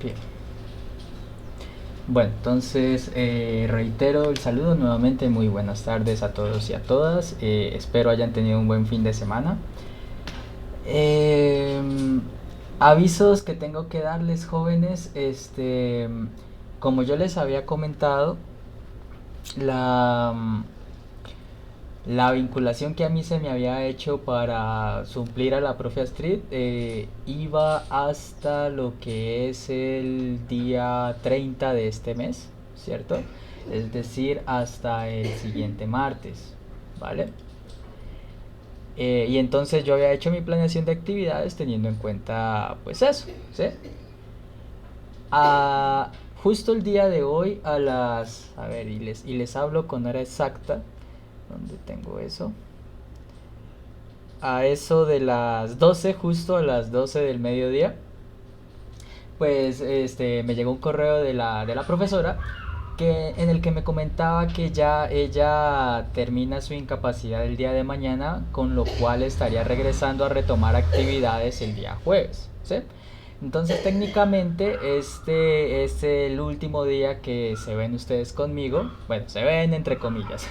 Bien. Bueno, entonces reitero el saludo nuevamente. Muy buenas tardes a todos y a todas. Espero hayan tenido un buen fin de semana. Eh, Avisos que tengo que darles, jóvenes. Como yo les había comentado, la, la vinculación que a mí se me había hecho para suplir a la profe Astrid iba hasta lo que es el día 30 de este mes, ¿cierto? Es decir, hasta el siguiente martes, ¿vale? Y entonces yo había hecho mi planeación de actividades teniendo en cuenta pues eso, ¿sí? A, Justo el día de hoy a las... A ver, y les hablo con hora exacta. ¿Dónde tengo eso? A eso de las 12, justo a las 12 del mediodía, pues me llegó un correo de la profesora en el que me comentaba que ya ella termina su incapacidad el día de mañana, con lo cual estaría regresando a retomar actividades el día jueves, ¿sí? Entonces técnicamente este es el último día que se ven ustedes conmigo, bueno, se ven entre comillas.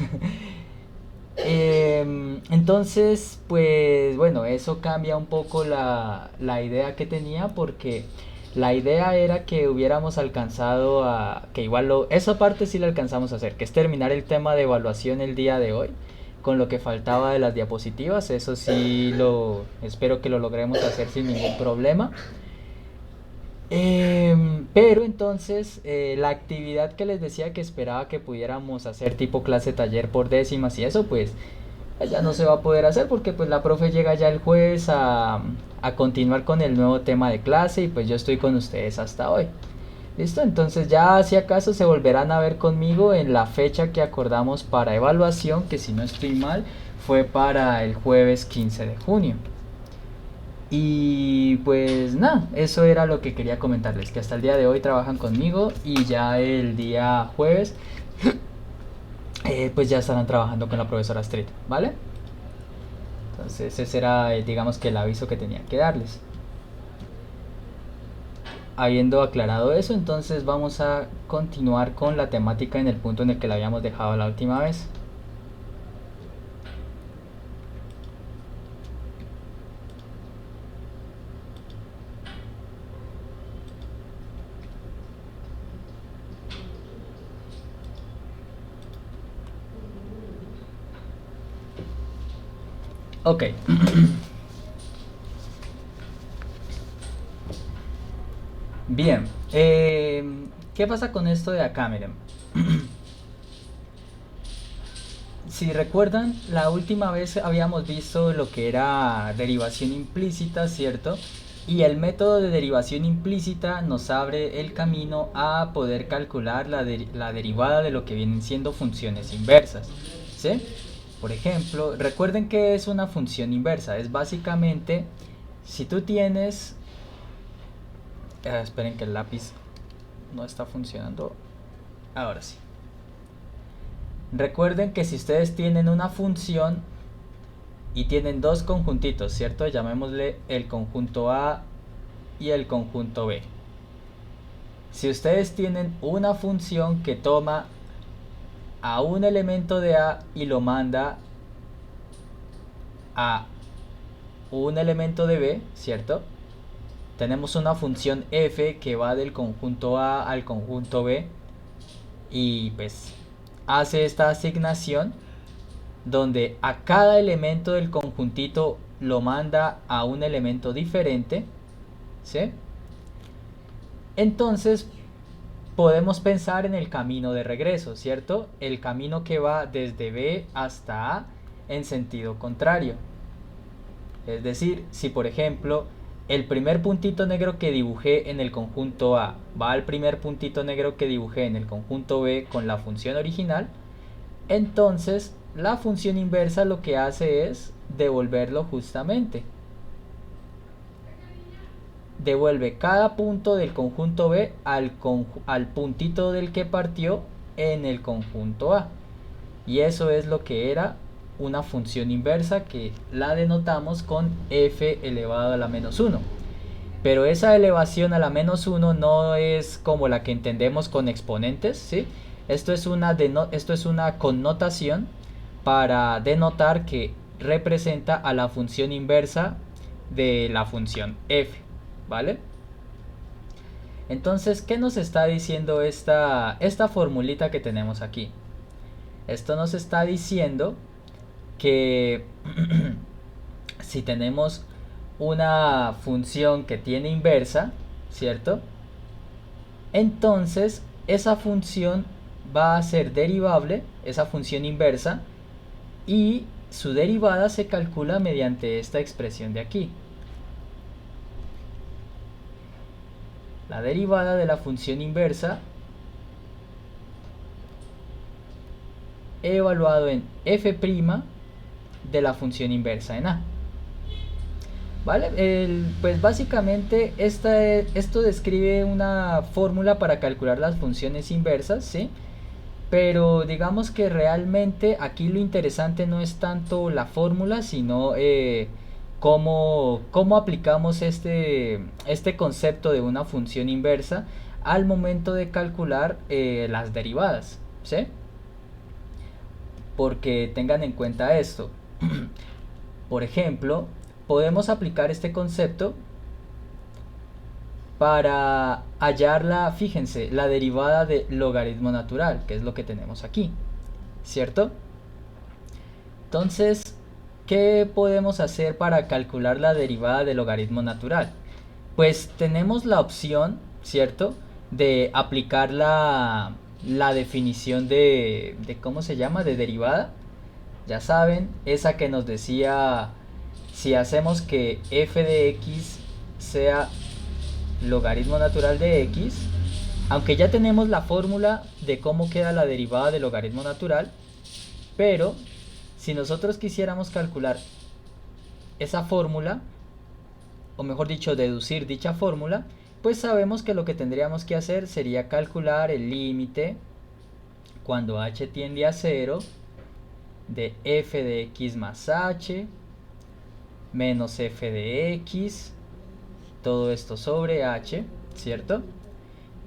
Entonces, pues bueno, eso cambia un poco la idea que tenía, porque la idea era que hubiéramos alcanzado que igual esa parte sí la alcanzamos a hacer, que es terminar el tema de evaluación el día de hoy, con lo que faltaba de las diapositivas. Eso sí, espero que lo logremos hacer sin ningún problema. Pero entonces la actividad que les decía que esperaba que pudiéramos hacer tipo clase taller por décimas y eso, pues ya no se va a poder hacer, porque pues la profe llega ya el jueves a continuar con el nuevo tema de clase, y pues yo estoy con ustedes hasta hoy. ¿Listo? Entonces ya si acaso se volverán a ver conmigo en la fecha que acordamos para evaluación, que si no estoy mal fue para el jueves 15 de junio. Y pues nada, eso era lo que quería comentarles, que hasta el día de hoy trabajan conmigo y ya el día jueves pues ya estarán trabajando con la profesora Street, ¿vale? Entonces ese era, digamos que el aviso que tenía que darles. Habiendo aclarado eso, entonces vamos a continuar con la temática en el punto en el que la habíamos dejado la última vez. Ok. Bien. ¿Qué pasa con esto de acá? Miren. Si recuerdan, la última vez habíamos visto lo que era derivación implícita, ¿cierto? Y el método de derivación implícita nos abre el camino a poder calcular la derivada de lo que vienen siendo funciones inversas, ¿sí? Por ejemplo, recuerden que es una función inversa. Es básicamente, si tú tienes... esperen que el lápiz no está funcionando. Ahora sí. Recuerden que si ustedes tienen una función y tienen dos conjuntitos, ¿cierto? Llamémosle el conjunto A y el conjunto B. Si ustedes tienen una función que toma a un elemento de A y lo manda a un elemento de B, ¿cierto? Tenemos una función f que va del conjunto A al conjunto B, y pues hace esta asignación donde a cada elemento del conjuntito lo manda a un elemento diferente, ¿sí? Entonces podemos pensar en el camino de regreso, ¿cierto? El camino que va desde B hasta A en sentido contrario. Es decir, si por ejemplo el primer puntito negro que dibujé en el conjunto A va al primer puntito negro que dibujé en el conjunto B con la función original, entonces la función inversa lo que hace es devolverlo justamente. Devuelve cada punto del conjunto B al puntito del que partió en el conjunto A. Y eso es lo que era una función inversa, que la denotamos con f elevado a la menos 1. Pero esa elevación a la -1 no es como la que entendemos con exponentes, ¿sí? Esto es una connotación para denotar que representa a la función inversa de la función f, ¿vale? Entonces, ¿qué nos está diciendo esta formulita que tenemos aquí? Esto nos está diciendo que si tenemos una función que tiene inversa, ¿cierto? Entonces esa función va a ser derivable, esa función inversa, y su derivada se calcula mediante esta expresión de aquí. La derivada de la función inversa he evaluado en f' de la función inversa en a. ¿Vale? Pues básicamente esto describe una fórmula para calcular las funciones inversas, ¿sí? Pero digamos que realmente aquí lo interesante no es tanto la fórmula, sino cómo aplicamos este concepto de una función inversa al momento de calcular las derivadas, ¿sí? Porque tengan en cuenta esto. Por ejemplo, podemos aplicar este concepto para hallar fíjense, la derivada de logaritmo natural, que es lo que tenemos aquí, ¿cierto? Entonces, ¿qué podemos hacer para calcular la derivada de logaritmo natural? Pues tenemos la opción, ¿cierto?, de aplicar la definición de ¿cómo se llama?, de derivada. Ya saben, esa que nos decía, si hacemos que f de x sea logaritmo natural de x, aunque ya tenemos la fórmula de cómo queda la derivada del logaritmo natural, pero si nosotros quisiéramos calcular esa fórmula, o mejor dicho, deducir dicha fórmula, pues sabemos que lo que tendríamos que hacer sería calcular el límite cuando h tiende a 0 de f de x más h menos f de x, todo esto sobre h, ¿cierto?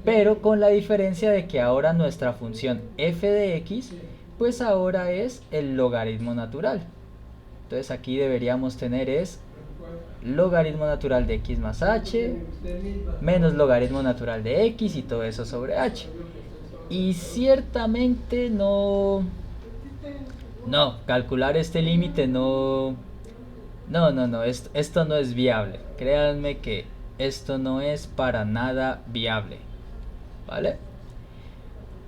Pero con la diferencia de que ahora nuestra función f de x, pues ahora es el logaritmo natural. Entonces aquí deberíamos tener es logaritmo natural de x más h menos logaritmo natural de x y todo eso sobre h. Y ciertamente no, calcular este límite no, esto no es viable. Créanme que esto no es para nada viable, ¿vale?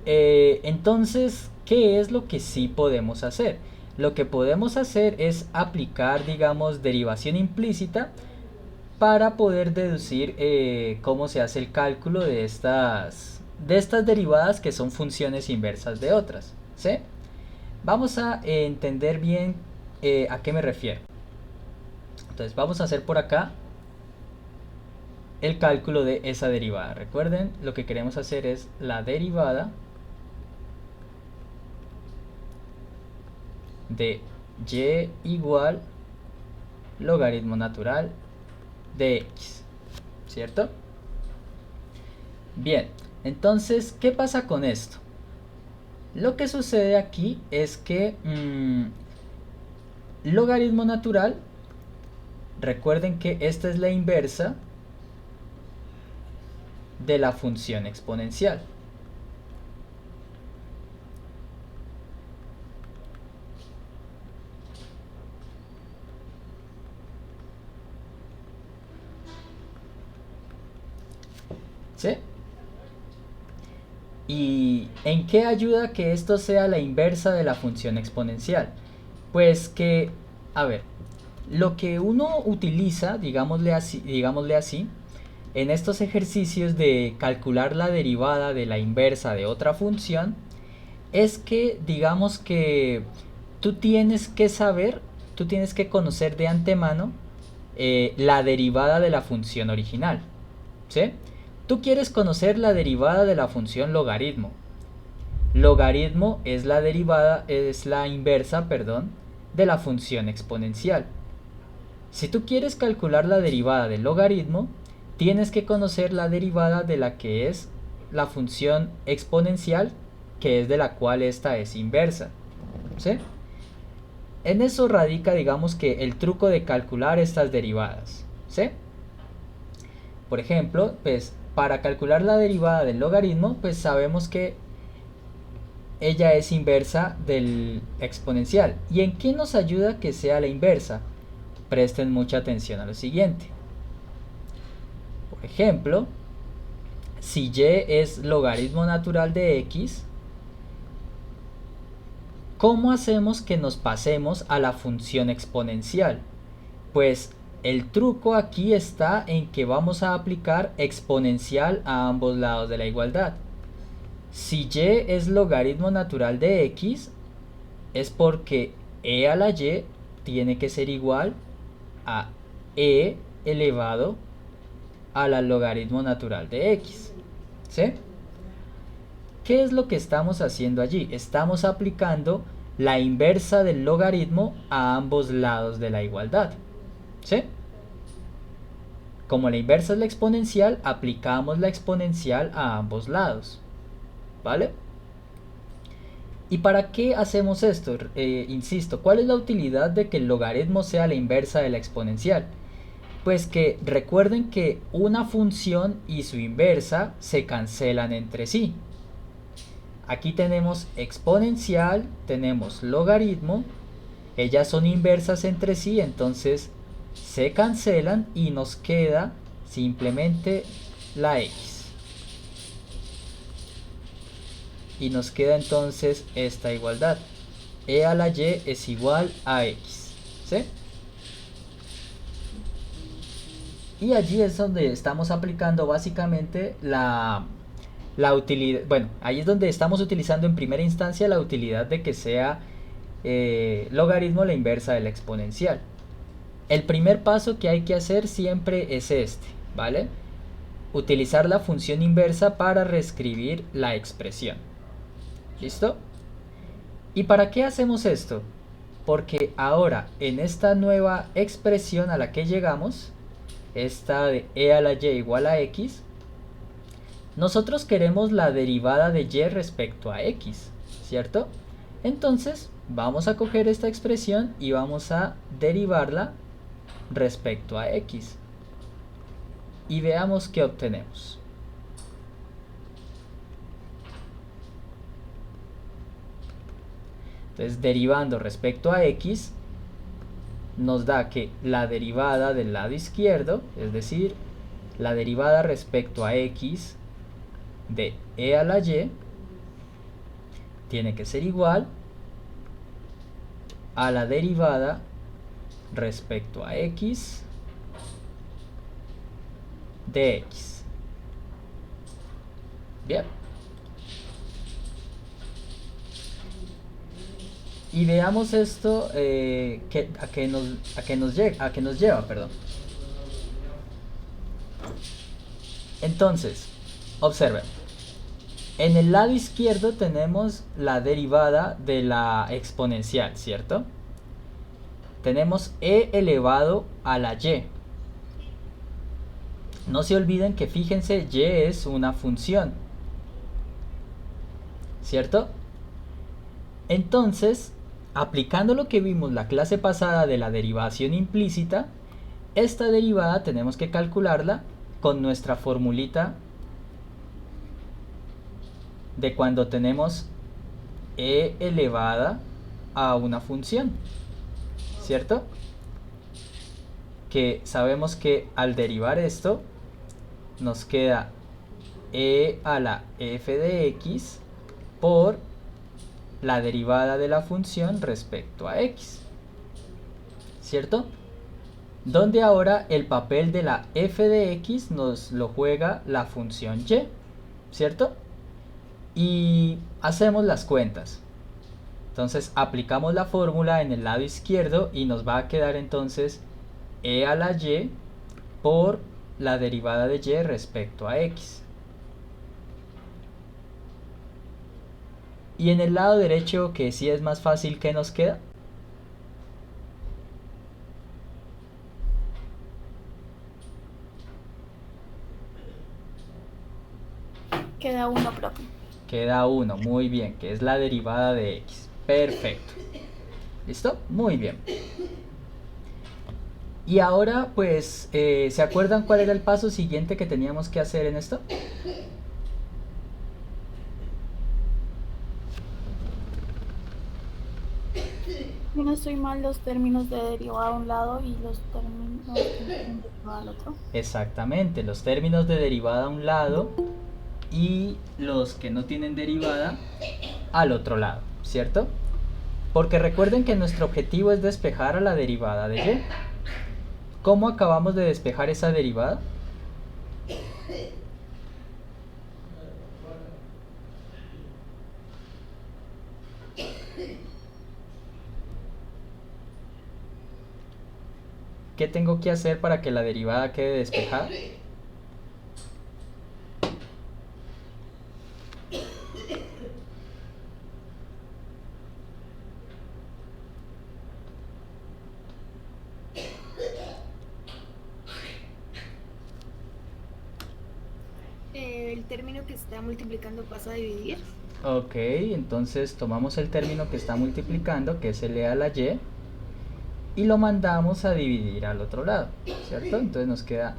Entonces, ¿qué es lo que sí podemos hacer? Lo que podemos hacer es aplicar, digamos, derivación implícita para poder deducir cómo se hace el cálculo de estas derivadas que son funciones inversas de otras, ¿sí? Vamos a entender bien a qué me refiero. Entonces vamos a hacer por acá el cálculo de esa derivada. Recuerden, lo que queremos hacer es la derivada de y igual logaritmo natural de x, ¿cierto? Bien, entonces, ¿qué pasa con esto? Lo que sucede aquí es que logaritmo natural, recuerden que esta es la inversa de la función exponencial. ¿Sí? ¿Y en qué ayuda que esto sea la inversa de la función exponencial? Pues que, a ver, lo que uno utiliza, digámosle así, en estos ejercicios de calcular la derivada de la inversa de otra función, es que digamos que tú tienes que saber, tú tienes que conocer de antemano la derivada de la función original, ¿sí? Tú quieres conocer la derivada de la función logaritmo. Logaritmo es la inversa, perdón, de la función exponencial. Si tú quieres calcular la derivada del logaritmo, tienes que conocer la derivada de la que es la función exponencial, que es de la cual esta es inversa, ¿sí? En eso radica, digamos, que el truco de calcular estas derivadas, ¿sí? Por ejemplo, pues para calcular la derivada del logaritmo, pues sabemos que ella es inversa del exponencial. ¿Y en qué nos ayuda que sea la inversa? Presten mucha atención a lo siguiente. Por ejemplo, si y es logaritmo natural de x, ¿cómo hacemos que nos pasemos a la función exponencial? Pues el truco aquí está en que vamos a aplicar exponencial a ambos lados de la igualdad. Si y es logaritmo natural de x, es porque e a la y tiene que ser igual a e elevado al logaritmo natural de x, ¿sí? ¿Qué es lo que estamos haciendo allí? Estamos aplicando la inversa del logaritmo a ambos lados de la igualdad, ¿sí? Como la inversa es la exponencial, aplicamos la exponencial a ambos lados, ¿vale? ¿Y para qué hacemos esto? Insisto, ¿cuál es la utilidad de que el logaritmo sea la inversa de la exponencial? Pues que recuerden que una función y su inversa se cancelan entre sí. Aquí tenemos exponencial, tenemos logaritmo, ellas son inversas entre sí, entonces se cancelan y nos queda simplemente la x. Y nos queda entonces esta igualdad. E a la y es igual a x, ¿sí? Y allí es donde estamos aplicando básicamente la utilidad. Bueno, ahí es donde estamos utilizando en primera instancia la utilidad de que sea logaritmo la inversa de la exponencial. El primer paso que hay que hacer siempre es este, ¿vale? Utilizar la función inversa para reescribir la expresión. ¿Listo? ¿Y para qué hacemos esto? Porque ahora en esta nueva expresión a la que llegamos, esta de e a la y igual a x, nosotros queremos la derivada de y respecto a x, ¿cierto? Entonces vamos a coger esta expresión y vamos a derivarla respecto a x. Y veamos qué obtenemos. Entonces, derivando respecto a x, nos da que la derivada del lado izquierdo, es decir, la derivada respecto a x de e a la y, tiene que ser igual a la derivada respecto a x de x. Bien. Y veamos esto a qué nos lleva, perdón. Entonces, observen. En el lado izquierdo tenemos la derivada de la exponencial, ¿cierto? Tenemos e elevado a la y. No se olviden que fíjense, y es una función, ¿cierto? Entonces, aplicando lo que vimos la clase pasada de la derivación implícita, esta derivada tenemos que calcularla con nuestra formulita de cuando tenemos e elevada a una función, ¿cierto? Que sabemos que al derivar esto nos queda e a la f de x por la derivada de la función respecto a x, ¿cierto? Donde ahora el papel de la f de x nos lo juega la función y, ¿cierto? Y hacemos las cuentas. Entonces aplicamos la fórmula en el lado izquierdo y nos va a quedar entonces e a la y por la derivada de y respecto a x. Y en el lado derecho, que sí es más fácil, ¿qué nos queda? Queda uno propio. Queda uno, muy bien, que es la derivada de x. Perfecto. ¿Listo? Muy bien. Y ahora, pues, ¿se acuerdan cuál era el paso siguiente que teníamos que hacer en esto? Si no estoy mal, los términos de derivada a un lado y los términos que no tienen derivada al otro. Exactamente, los términos de derivada a un lado y los que no tienen derivada al otro lado, ¿cierto? Porque recuerden que nuestro objetivo es despejar a la derivada de y. ¿Cómo acabamos de despejar esa derivada? ¿Qué tengo que hacer para que la derivada quede despejada? El término que está multiplicando pasa a dividir. Ok, entonces tomamos el término que está multiplicando, que es el e a la y, y lo mandamos a dividir al otro lado, ¿cierto? Entonces nos queda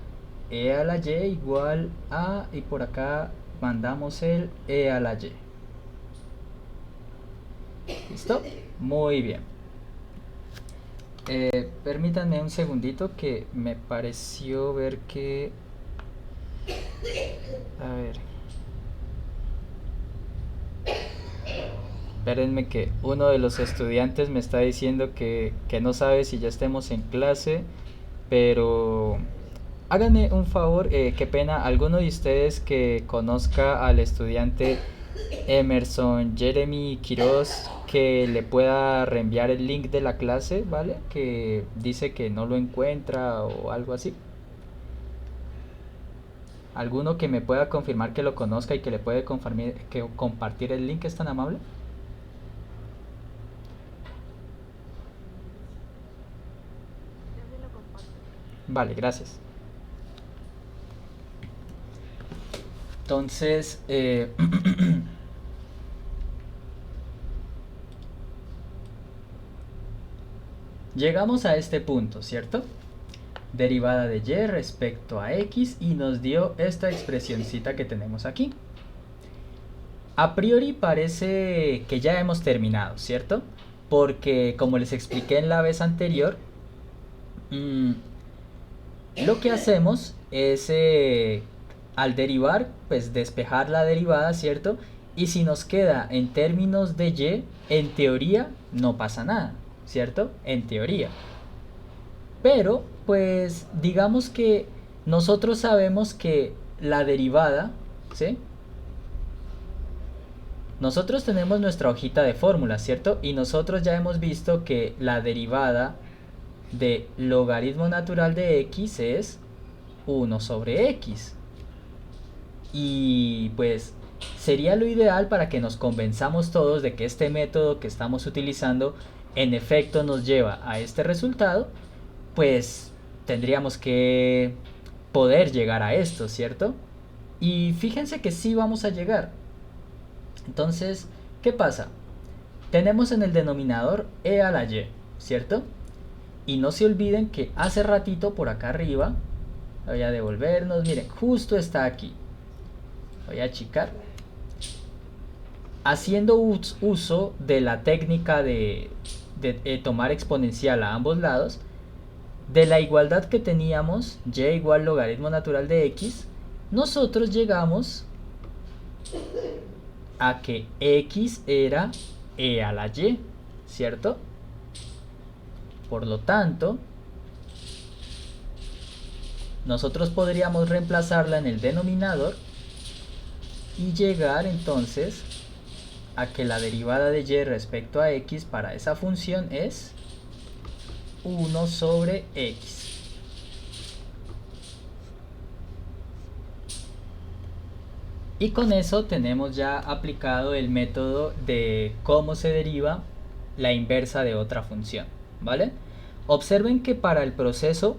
e a la y igual a, y por acá mandamos el e a la y. ¿Listo? Muy bien. Permítanme un segundito que me pareció ver que... A ver. Espérenme que uno de los estudiantes me está diciendo que no sabe si ya estemos en clase, pero háganme un favor, qué pena, alguno de ustedes que conozca al estudiante Emerson Jeremy Quiroz que le pueda reenviar el link de la clase, ¿vale? Que dice que no lo encuentra o algo así. ¿Alguno que me pueda confirmar que lo conozca y que le puede que compartir el link es tan amable? Ya se lo comparto. Vale, gracias. Entonces, llegamos a este punto, ¿cierto? Derivada de y respecto a x y nos dio esta expresioncita que tenemos aquí. A priori parece que ya hemos terminado, ¿cierto? Porque como les expliqué en la vez anterior, lo que hacemos es al derivar, pues despejar la derivada, ¿cierto? Y si nos queda en términos de y, en teoría no pasa nada, ¿cierto? En teoría. Pero, pues digamos que nosotros sabemos que la derivada, ¿sí? Nosotros tenemos nuestra hojita de fórmulas, ¿cierto? Y nosotros ya hemos visto que la derivada de logaritmo natural de x es 1 sobre x. Y pues sería lo ideal para que nos convenzamos todos de que este método que estamos utilizando en efecto nos lleva a este resultado, pues tendríamos que poder llegar a esto, ¿cierto? Y fíjense que sí vamos a llegar. Entonces, ¿qué pasa? Tenemos en el denominador e a la y, ¿cierto? Y no se olviden que hace ratito por acá arriba, voy a devolvernos, miren, justo está aquí. Voy a achicar. Haciendo uso de la técnica de tomar exponencial a ambos lados, de la igualdad que teníamos, y igual logaritmo natural de x, nosotros llegamos a que x era e a la y, ¿cierto? Por lo tanto, nosotros podríamos reemplazarla en el denominador y llegar entonces a que la derivada de y respecto a x para esa función es 1 sobre x. Y con eso tenemos ya aplicado el método de cómo se deriva la inversa de otra función, ¿vale? Observen que para el proceso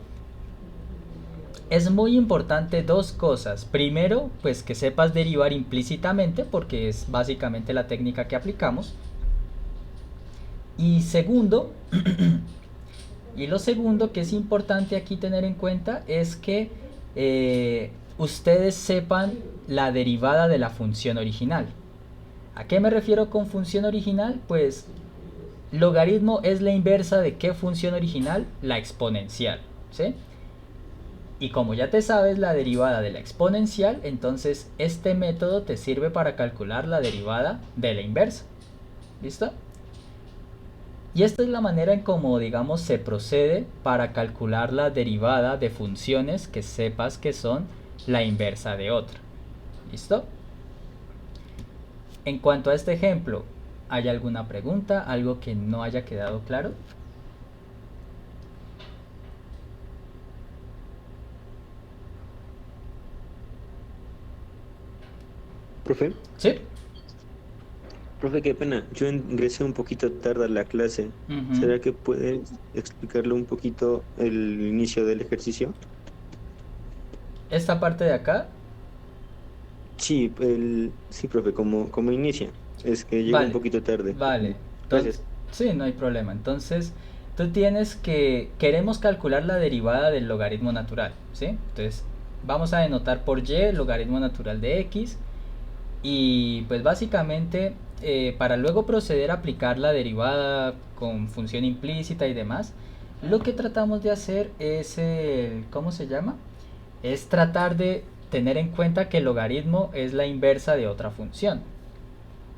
Es muy importante dos cosas. Primero, pues que sepas derivar implícitamente, porque es básicamente la técnica que aplicamos. Y segundo, y lo segundo que es importante aquí tener en cuenta es que ustedes sepan la derivada de la función original. ¿A qué me refiero con función original? Pues logaritmo es la inversa de ¿qué función original? La exponencial, ¿sí? Y como ya te sabes la derivada de la exponencial, entonces este método te sirve para calcular la derivada de la inversa. ¿Listo? Y esta es la manera en cómo, digamos, se procede para calcular la derivada de funciones que sepas que son la inversa de otra. ¿Listo? En cuanto a este ejemplo, ¿hay alguna pregunta? ¿Algo que no haya quedado claro? Profe, ¿Sí? profe, qué pena. Yo ingresé un poquito tarde a la clase. Ujú. ¿Será que puede explicarle un poquito el inicio del ejercicio? Esta parte de acá, Sí, sí, profe, ¿cómo inicia? Es que llego un vale, poquito tarde. vale. Entonces, Gracias. sí, no hay problema. Entonces, tú tienes que, queremos calcular la derivada del logaritmo natural, ¿sí? Entonces, vamos a denotar por y el logaritmo natural de x y pues básicamente para luego proceder a aplicar la derivada con función implícita y demás, lo que tratamos de hacer es el, ¿cómo se llama? Es tratar de tener en cuenta que el logaritmo es la inversa de otra función.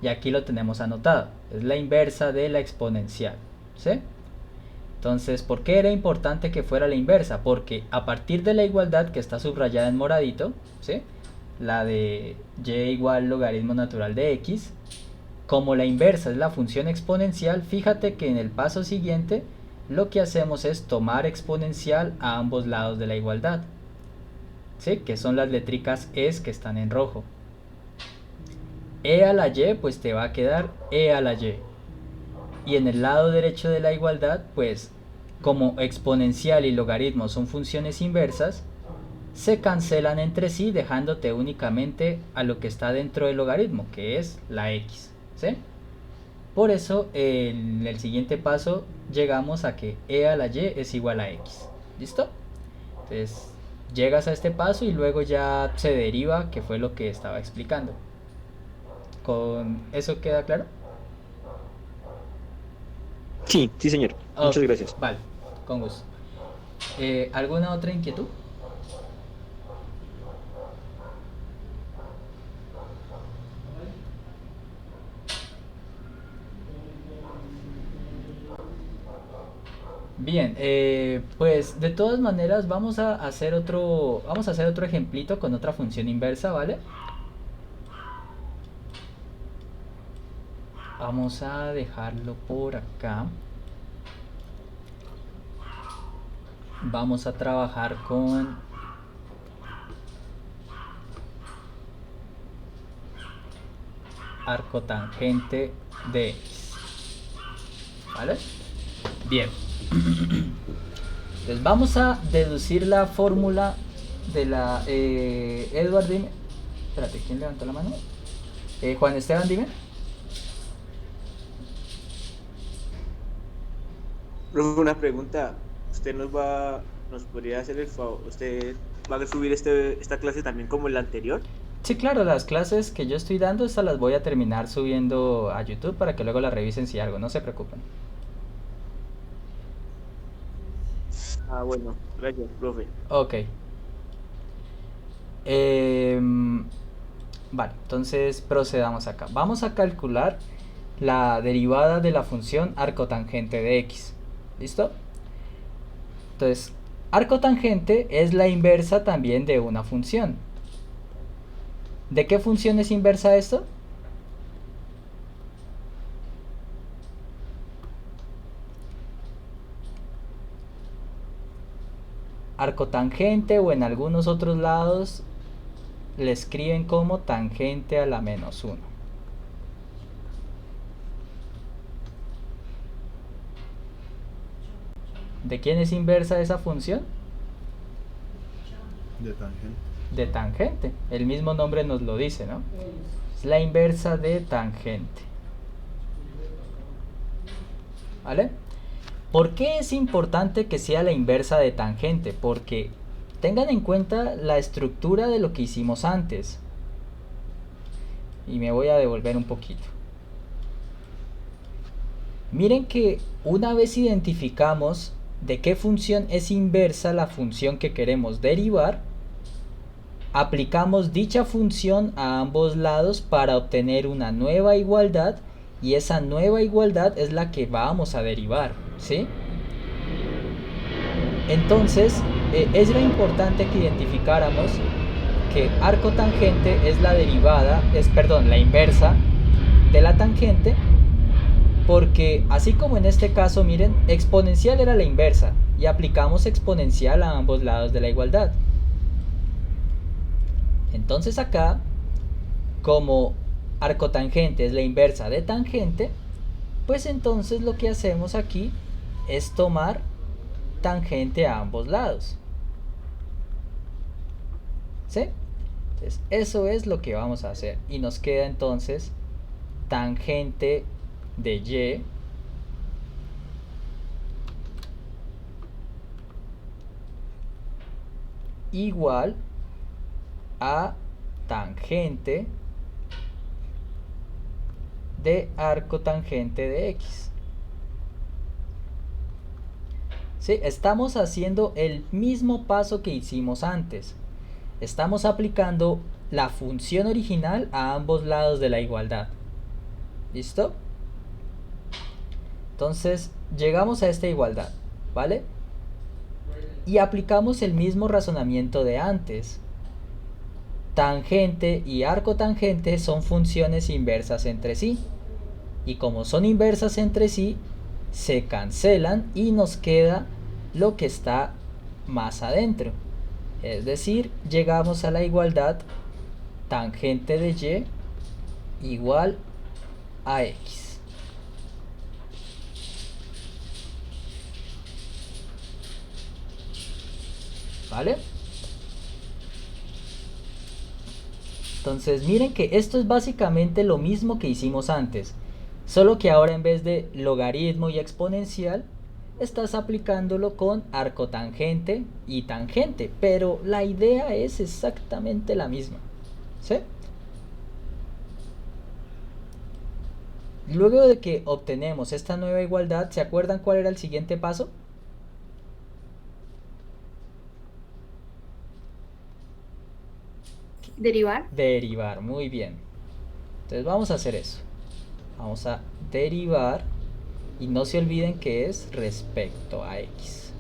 Y aquí lo tenemos anotado, es la inversa de la exponencial, ¿sí? Entonces, ¿por qué era importante que fuera la inversa? Porque a partir de la igualdad que está subrayada en moradito, ¿sí? La de y igual logaritmo natural de x, como la inversa es la función exponencial, fíjate que en el paso siguiente lo que hacemos es tomar exponencial a ambos lados de la igualdad, ¿sí? Que son las letricas es que están en rojo. E a la y pues te va a quedar e a la y. Y en el lado derecho de la igualdad, pues como exponencial y logaritmo son funciones inversas, se cancelan entre sí dejándote únicamente a lo que está dentro del logaritmo, que es la x, ¿sí? Por eso en el siguiente paso llegamos a que e a la y es igual a x. ¿Listo? Entonces llegas a este paso y luego ya se deriva, que fue lo que estaba explicando. ¿Con eso queda claro? Sí, sí, señor. Ok, Muchas gracias. vale, con gusto. ¿Alguna otra inquietud? Bien, pues de todas maneras vamos a hacer otro ejemplito con otra función inversa, ¿vale? Vamos a dejarlo por acá. Vamos a trabajar con arcotangente de x, ¿vale? Bien. Entonces vamos a deducir la fórmula de la... Edward, dime. Espérate, ¿quién levantó la mano? Juan Esteban, dime. Profe, una pregunta. ¿Usted nos podría hacer el favor? ¿Usted va a subir esta clase también como la anterior? Sí, claro, las clases que yo estoy dando, estas las voy a terminar subiendo a YouTube para que luego las revisen si algo, no se preocupen. Ah, bueno, gracias, profe. Ok. Em, vale, entonces procedamos acá. Vamos a calcular la derivada de la función arcotangente de x. ¿Listo? Entonces, arcotangente es la inversa también de una función. ¿De qué función es inversa esto? Arcotangente o en algunos otros lados le escriben como tangente a la menos 1. ¿De quién es inversa esa función? De tangente. De tangente. El mismo nombre nos lo dice, ¿no? Es la inversa de tangente. ¿Vale? ¿Por qué es importante que sea la inversa de tangente? Porque tengan en cuenta la estructura de lo que hicimos antes. Y me voy a devolver un poquito. Miren que una vez identificamos de qué función es inversa la función que queremos derivar, aplicamos dicha función a ambos lados para obtener una nueva igualdad, y esa nueva igualdad es la que vamos a derivar, ¿sí? Entonces, era importante que identificáramos que arco tangente es la derivada, la inversa de la tangente, porque así como en este caso, miren, exponencial era la inversa y aplicamos exponencial a ambos lados de la igualdad. Entonces acá, como arcotangente es la inversa de tangente, pues entonces lo que hacemos aquí es tomar tangente a ambos lados. ¿Sí? Entonces eso es lo que vamos a hacer. Y nos queda entonces tangente de y igual a tangente de arco tangente de x. ¿Sí? Estamos haciendo el mismo paso que hicimos antes. Estamos aplicando la función original a ambos lados de la igualdad. ¿Listo? Entonces llegamos a esta igualdad, ¿vale? Y aplicamos el mismo razonamiento de antes. Tangente y arco tangente son funciones inversas entre sí. Y como son inversas entre sí, se cancelan y nos queda lo que está más adentro. Es decir, llegamos a la igualdad tangente de y igual a x. ¿Vale? Entonces miren que esto es básicamente lo mismo que hicimos antes, solo que ahora en vez de logaritmo y exponencial estás aplicándolo con arcotangente y tangente, pero la idea es exactamente la misma, ¿sí? Luego de que obtenemos esta nueva igualdad, ¿se acuerdan cuál era el siguiente paso? Derivar. Derivar, muy bien. Entonces vamos a hacer eso. Vamos a derivar y no se olviden que es respecto a x.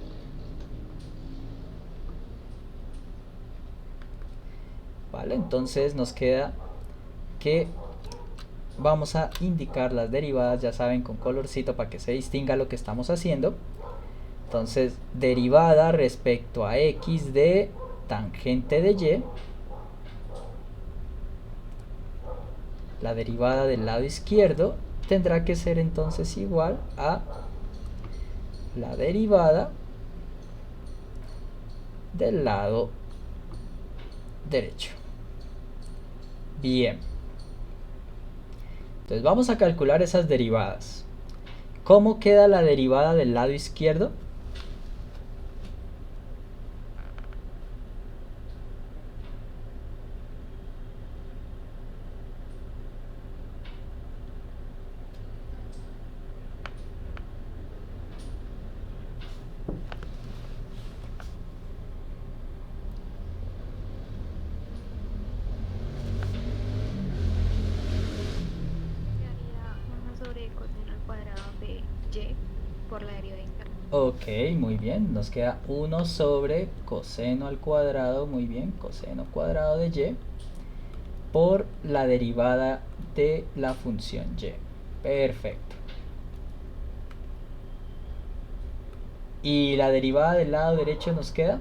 Vale, entonces nos queda que vamos a indicar las derivadas, ya saben, con colorcito para que se distinga lo que estamos haciendo. Entonces, derivada respecto a x de tangente de y. La derivada del lado izquierdo tendrá que ser entonces igual a la derivada del lado derecho. Bien. Entonces vamos a calcular esas derivadas. ¿Cómo queda la derivada del lado izquierdo? Por la derivada interna. Ok, muy bien. Nos queda 1 sobre coseno al cuadrado, muy bien, coseno cuadrado de y por la derivada de la función y. Perfecto. ¿Y la derivada del lado derecho nos queda?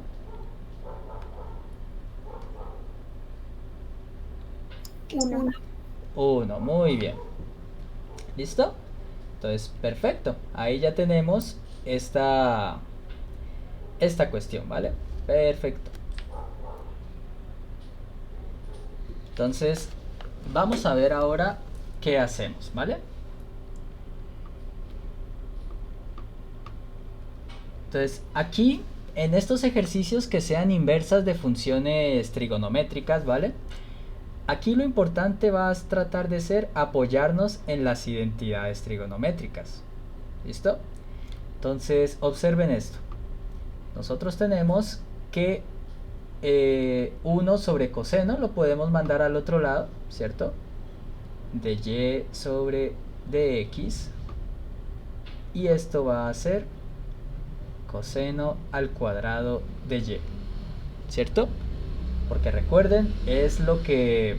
1, muy bien. ¿Listo? Entonces, perfecto. Ahí ya tenemos esta cuestión, ¿vale? Perfecto. Entonces, vamos a ver ahora qué hacemos, ¿vale? Entonces, aquí, en estos ejercicios que sean inversas de funciones trigonométricas, ¿vale? Aquí lo importante va a tratar de ser apoyarnos en las identidades trigonométricas. ¿Listo? Entonces, observen esto. Nosotros tenemos que 1 sobre coseno lo podemos mandar al otro lado, ¿cierto? De y sobre dx. Y esto va a ser coseno al cuadrado de y, ¿cierto? Porque recuerden, ¿qué? Es lo que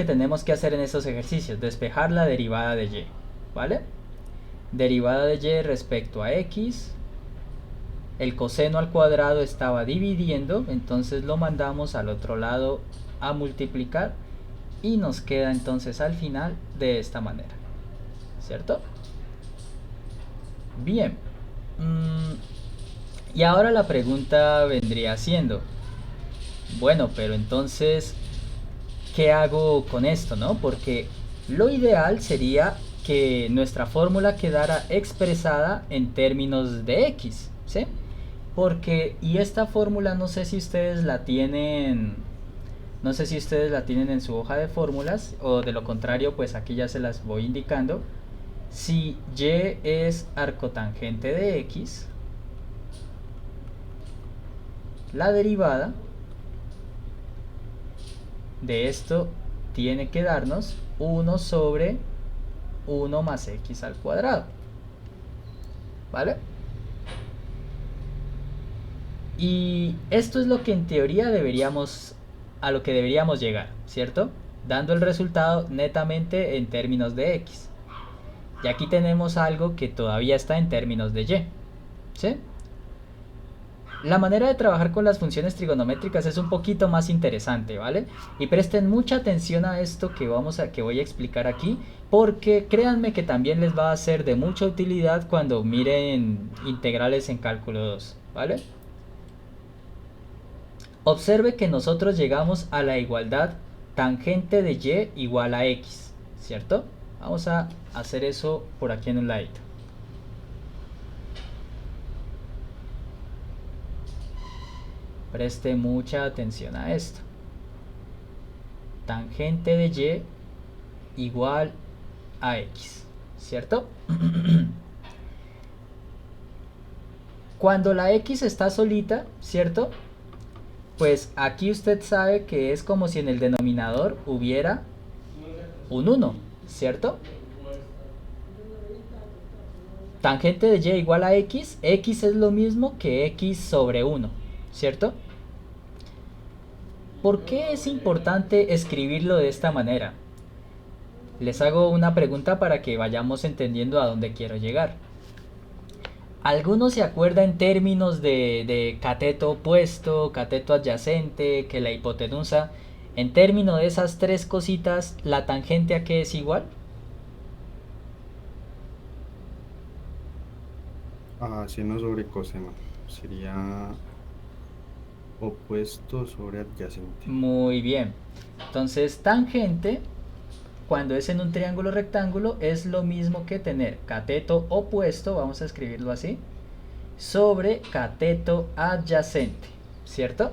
tenemos que hacer en estos ejercicios, despejar la derivada de y, ¿vale? Derivada de y respecto a x, el coseno al cuadrado estaba dividiendo, entonces lo mandamos al otro lado a multiplicar y nos queda entonces al final de esta manera, ¿cierto? Bien, y ahora la pregunta vendría siendo, bueno, pero entonces, ¿qué hago con esto, no? Porque lo ideal sería que nuestra fórmula quedara expresada en términos de x, ¿sí? Porque, y esta fórmula no sé si ustedes la tienen, en su hoja de fórmulas, o de lo contrario, pues aquí ya se las voy indicando. Si y es arcotangente de x, la derivada de esto tiene que darnos 1 sobre 1 más x al cuadrado, ¿vale? Y esto es lo que en teoría a lo que deberíamos llegar, ¿cierto? Dando el resultado netamente en términos de x. Y aquí tenemos algo que todavía está en términos de y, ¿sí? La manera de trabajar con las funciones trigonométricas es un poquito más interesante, ¿vale? Y presten mucha atención a esto que voy a explicar aquí, porque créanme que también les va a ser de mucha utilidad cuando miren integrales en cálculo 2, ¿vale? Observe que nosotros llegamos a la igualdad tangente de y igual a x, ¿cierto? Vamos a hacer eso por aquí en un ladito. Preste mucha atención a esto. Tangente de y igual a x, ¿cierto? Cuando la x está solita, ¿cierto? Pues aquí usted sabe que es como si en el denominador hubiera un 1, ¿cierto? Tangente de y igual a x, x es lo mismo que x sobre 1, ¿cierto? ¿Por qué es importante escribirlo de esta manera? Les hago una pregunta para que vayamos entendiendo a dónde quiero llegar. ¿Alguno se acuerda en términos de cateto opuesto, cateto adyacente, que la hipotenusa? En términos de esas tres cositas, ¿la tangente a qué es igual? Seno sobre coseno. Sería opuesto sobre adyacente. Muy bien. Entonces, tangente, cuando es en un triángulo rectángulo, es lo mismo que tener cateto opuesto, vamos a escribirlo así, sobre cateto adyacente, ¿cierto?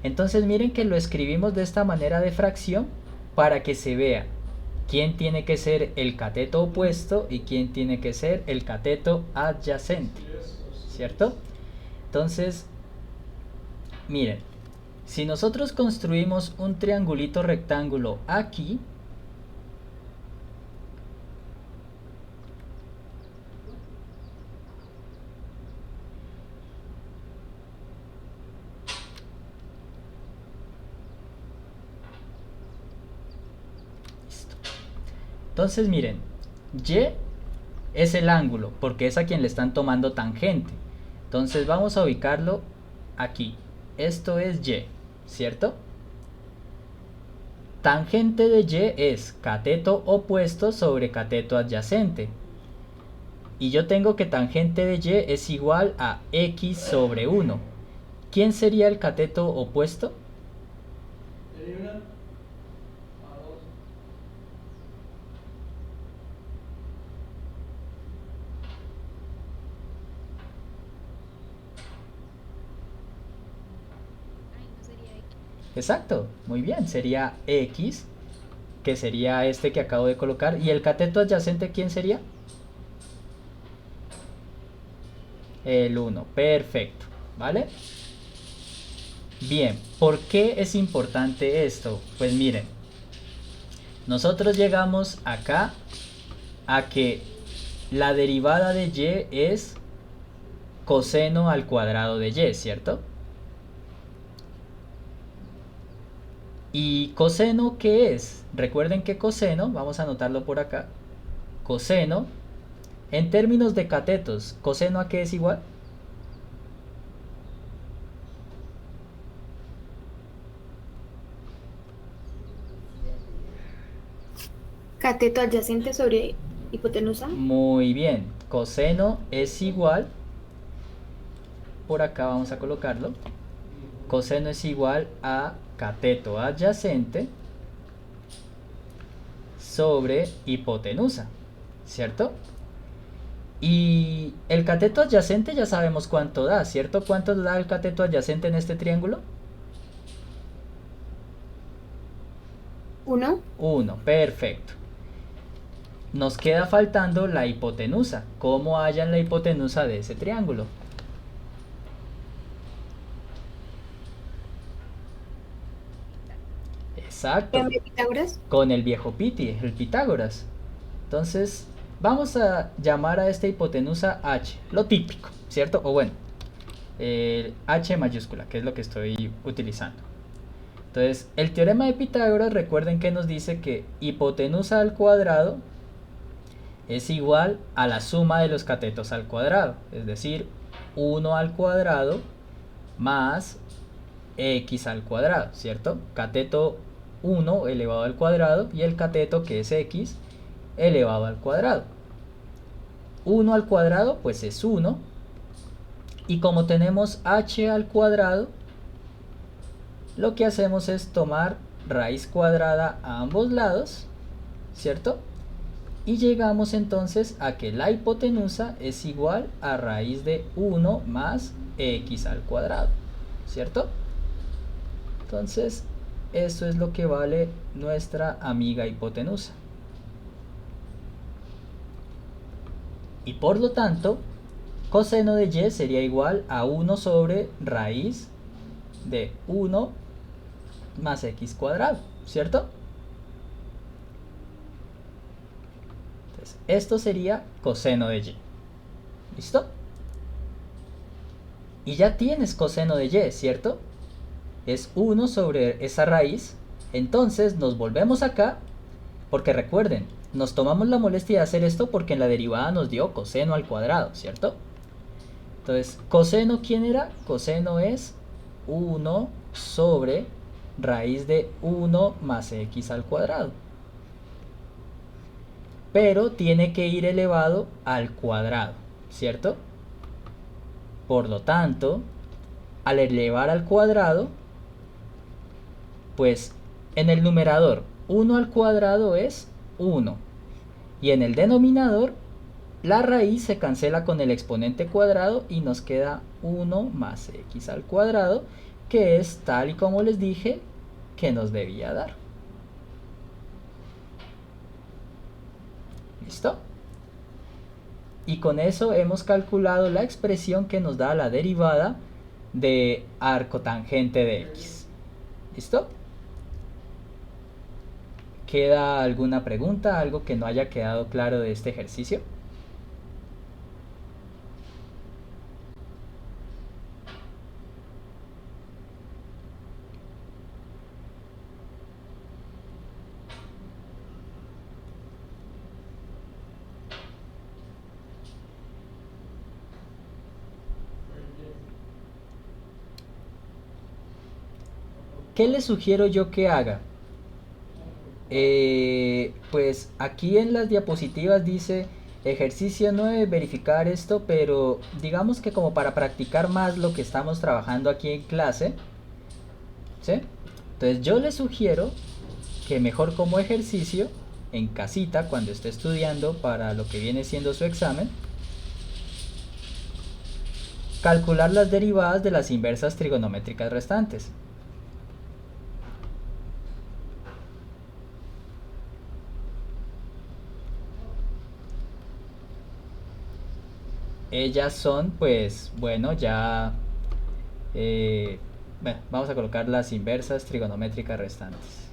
Entonces miren que lo escribimos de esta manera de fracción para que se vea quién tiene que ser el cateto opuesto y quién tiene que ser el cateto adyacente, ¿cierto? Entonces, miren, si nosotros construimos un triangulito rectángulo aquí, entonces miren, y es el ángulo, porque es a quien le están tomando tangente. Entonces vamos a ubicarlo aquí. Esto es y, ¿cierto? Tangente de y es cateto opuesto sobre cateto adyacente. y yo tengo que tangente de y es igual a x sobre 1. ¿Quién sería el cateto opuesto? Ay, no sería X. Exacto, muy bien, sería x, que sería este que acabo de colocar. ¿Y el cateto adyacente quién sería? El 1, perfecto, ¿vale? Bien, ¿por qué es importante esto? Pues miren, nosotros llegamos acá a que la derivada de y es coseno al cuadrado de y, ¿cierto? ¿Y coseno qué es? Recuerden que coseno, vamos a anotarlo por acá, coseno, en términos de catetos, ¿coseno a qué es igual? Cateto adyacente sobre hipotenusa. Muy bien, coseno es igual, por acá vamos a colocarlo, coseno es igual a cateto adyacente sobre hipotenusa, ¿cierto? Y el cateto adyacente ya sabemos cuánto da, ¿cierto? ¿Cuánto da el cateto adyacente en este triángulo? 1. 1, perfecto. Nos queda faltando la hipotenusa. ¿Cómo hallan la hipotenusa de ese triángulo? Exacto, Pitágoras. con el viejo Piti, el Pitágoras. Entonces, vamos a llamar a esta hipotenusa H, lo típico, ¿cierto? O bueno, H mayúscula, que es lo que estoy utilizando. Entonces, el teorema de Pitágoras, recuerden que nos dice que hipotenusa al cuadrado es igual a la suma de los catetos al cuadrado, es decir, 1 al cuadrado más x al cuadrado, ¿cierto? Cateto 1 elevado al cuadrado y el cateto que es x elevado al cuadrado. 1 al cuadrado pues es 1, y como tenemos h al cuadrado, lo que hacemos es tomar raíz cuadrada a ambos lados, ¿cierto? Y llegamos entonces a que la hipotenusa es igual a raíz de 1 más x al cuadrado, ¿cierto? Entonces, esto es lo que vale nuestra amiga hipotenusa. Y por lo tanto, coseno de y sería igual a 1 sobre raíz de 1 más x cuadrado, ¿cierto? Entonces, esto sería coseno de y. ¿Listo? Y ya tienes coseno de y, ¿cierto? Es 1 sobre esa raíz. Entonces nos volvemos acá, porque recuerden, nos tomamos la molestia de hacer esto porque en la derivada nos dio coseno al cuadrado, ¿cierto? Entonces, coseno, ¿quién era? Coseno es 1 sobre raíz de 1 más x al cuadrado. Pero tiene que ir elevado al cuadrado, ¿cierto? Por lo tanto, al elevar al cuadrado, pues en el numerador 1 al cuadrado es 1. Y en el denominador, la raíz se cancela con el exponente cuadrado y nos queda 1 más x al cuadrado, que es tal y como les dije que nos debía dar. ¿Listo? Y con eso hemos calculado la expresión que nos da la derivada de arcotangente de x. ¿Listo? ¿Queda alguna pregunta? ¿Algo que no haya quedado claro de este ejercicio? ¿Qué le sugiero yo que haga? Pues aquí en las diapositivas dice Ejercicio 9, verificar esto, pero digamos que como para practicar más lo que estamos trabajando aquí en clase, ¿sí? Entonces yo les sugiero que mejor como ejercicio, en casita, cuando esté estudiando para lo que viene siendo su examen, calcular las derivadas de las inversas trigonométricas restantes. Ellas son, pues, bueno, ya... bueno, vamos a colocar las inversas trigonométricas restantes.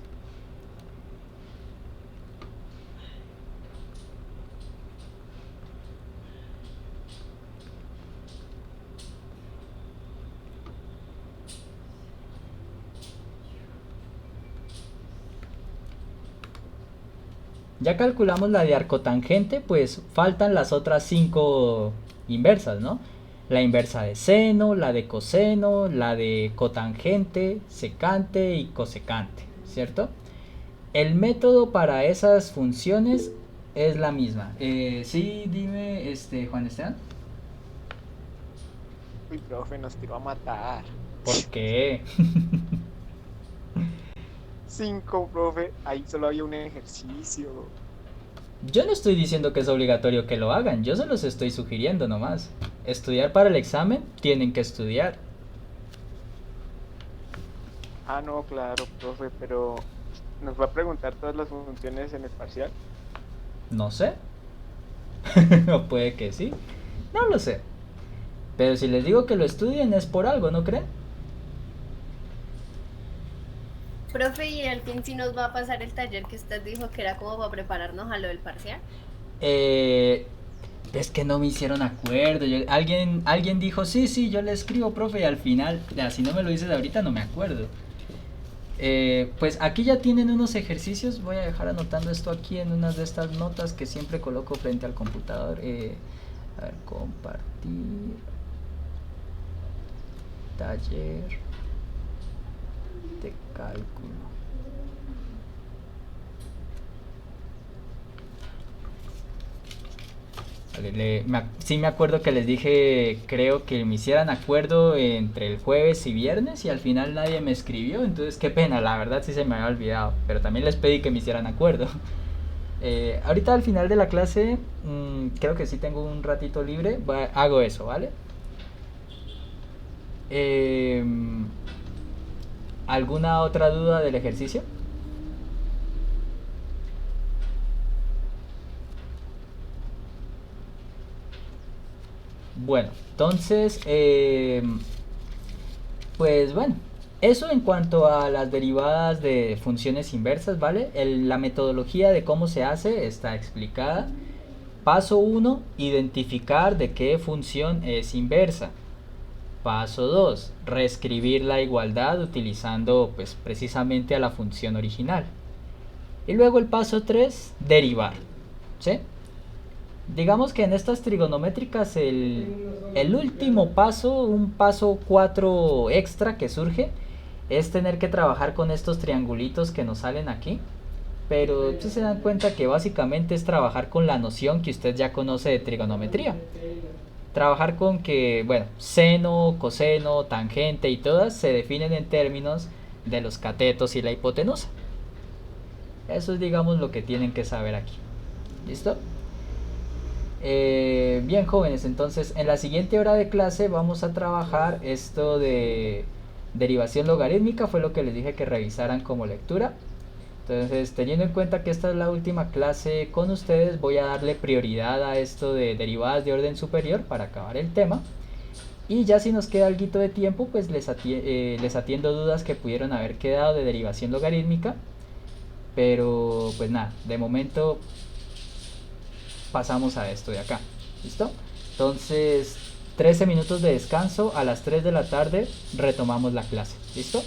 Ya calculamos la de arcotangente, pues faltan las otras 5 inversas, ¿no? La inversa de seno, la de coseno, la de cotangente, secante y cosecante, ¿cierto? El método para esas funciones es la misma. Sí, dime, Juan Esteban. Uy, profe, nos tiró a matar. ¿Por qué? 5, profe. Ahí solo había un ejercicio. Yo no estoy diciendo que es obligatorio que lo hagan, yo se los estoy sugiriendo nomás. Estudiar para el examen, tienen que estudiar. Ah, no, claro, profe, pero ¿nos va a preguntar todas las funciones en el parcial? No sé. O puede que sí. No lo sé. Pero si les digo que lo estudien es por algo, ¿no creen? Profe, ¿y al fin sí nos va a pasar el taller que usted dijo que era como para prepararnos a lo del parcial? Eh, es que no me hicieron acuerdo. Alguien dijo, sí, sí, yo le escribo, profe, y al final, ya, si no me lo dices ahorita, no me acuerdo. Pues aquí ya tienen unos ejercicios. Voy a dejar anotando esto aquí en unas de estas notas que siempre coloco frente al computador. A ver, compartir. Taller de cálculo. Vale, sí me acuerdo que les dije, creo que me hicieran acuerdo entre el jueves y viernes y al final nadie me escribió, entonces qué pena, la verdad sí se me había olvidado, pero también les pedí que me hicieran acuerdo. Ahorita al final de la clase, creo que sí tengo un ratito libre, hago eso, ¿vale? ¿Alguna otra duda del ejercicio? Bueno, entonces, pues bueno, eso en cuanto a las derivadas de funciones inversas, ¿vale? La metodología de cómo se hace está explicada. Paso 1, identificar de qué función es inversa. Paso 2, reescribir la igualdad utilizando pues precisamente a la función original. Y luego el paso 3, derivar, ¿sí? Digamos que en estas trigonométricas el último paso, un paso 4 extra que surge, es tener que trabajar con estos triangulitos que nos salen aquí. Pero si se dan cuenta que básicamente es trabajar con la noción que usted ya conoce de trigonometría. Trabajar con que, bueno, seno, coseno, tangente y todas se definen en términos de los catetos y la hipotenusa. Eso es, digamos, lo que tienen que saber aquí. ¿Listo? Bien, jóvenes, entonces en la siguiente hora de clase vamos a trabajar esto de derivación logarítmica, fue lo que les dije que revisaran como lectura. Entonces, teniendo en cuenta que esta es la última clase con ustedes, voy a darle prioridad a esto de derivadas de orden superior para acabar el tema. Y ya si nos queda algo de tiempo, pues les atiendo dudas que pudieron haber quedado de derivación logarítmica. Pero pues nada, de momento pasamos a esto de acá. ¿Listo? Entonces, 13 minutos de descanso. A las 3 de la tarde retomamos la clase. ¿Listo?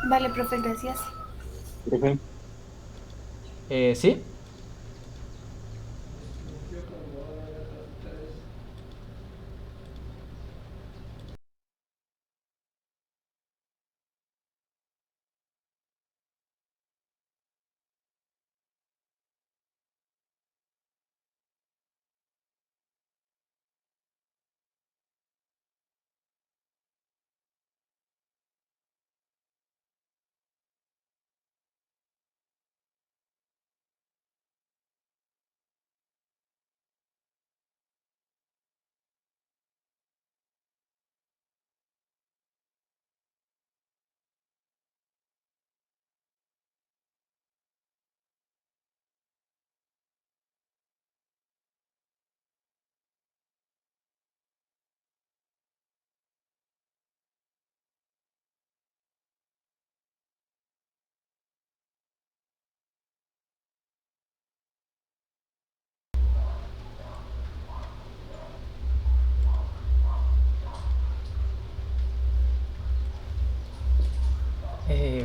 Vale, profe, gracias. Profe, ¿Sí?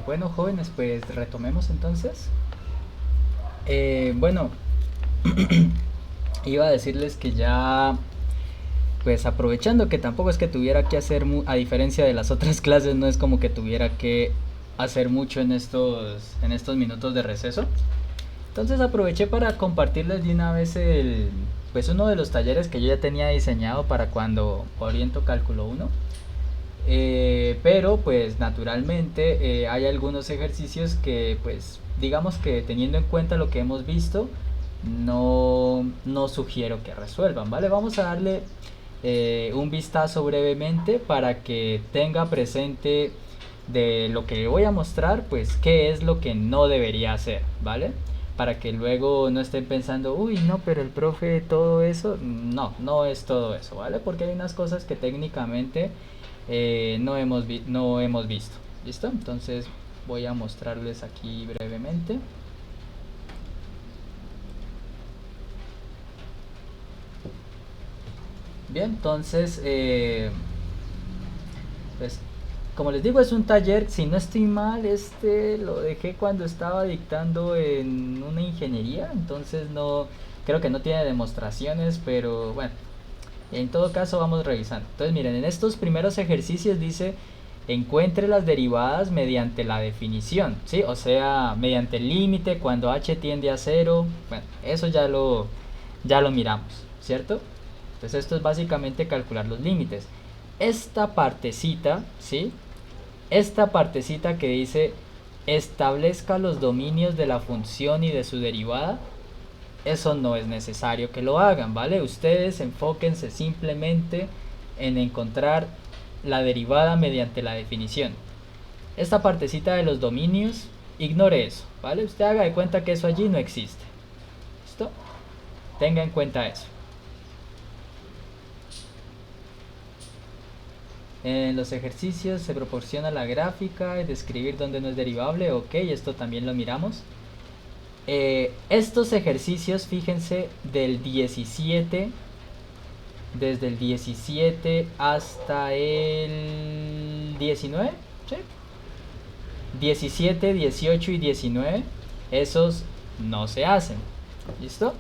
Bueno, jóvenes, pues retomemos entonces. Bueno, iba a decirles que ya, pues aprovechando que tampoco es que tuviera que hacer, a diferencia de las otras clases, no es como que tuviera que hacer mucho en estos minutos de receso. Entonces aproveché para compartirles de una vez pues uno de los talleres que yo ya tenía diseñado para cuando oriento cálculo 1. Pero pues naturalmente hay algunos ejercicios que pues digamos que teniendo en cuenta lo que hemos visto no sugiero que resuelvan, ¿vale? Vamos a darle un vistazo brevemente para que tenga presente de lo que le voy a mostrar, pues qué es lo que no debería hacer, ¿vale? Para que luego no estén pensando, uy, no, pero el profe, todo eso, no es todo eso, ¿vale? Porque hay unas cosas que técnicamente no hemos visto, ¿listo? Entonces voy a mostrarles aquí brevemente. Bien, entonces, pues, como les digo, es un taller, si no estoy mal, lo dejé cuando estaba dictando en una ingeniería, entonces creo que no tiene demostraciones, pero bueno, en todo caso vamos revisando. Entonces miren, en estos primeros ejercicios dice, encuentre las derivadas mediante la definición, ¿sí? O sea, mediante el límite, cuando h tiende a 0, bueno, eso ya lo miramos, ¿cierto? Entonces esto es básicamente calcular los límites. Esta partecita, ¿sí? Esta partecita que dice establezca los dominios de la función y de su derivada, eso no es necesario que lo hagan, ¿vale? Ustedes enfóquense simplemente en encontrar la derivada mediante la definición. Esta partecita de los dominios, ignore eso, ¿vale? Usted haga de cuenta que eso allí no existe. ¿Listo? Tenga en cuenta eso. En los ejercicios se proporciona la gráfica y describir dónde no es derivable. Ok, esto también lo miramos. Estos ejercicios, fíjense, del 17, desde el 17 hasta el 19, ¿sí? 17, 18 y 19, esos no se hacen. ¿Listo?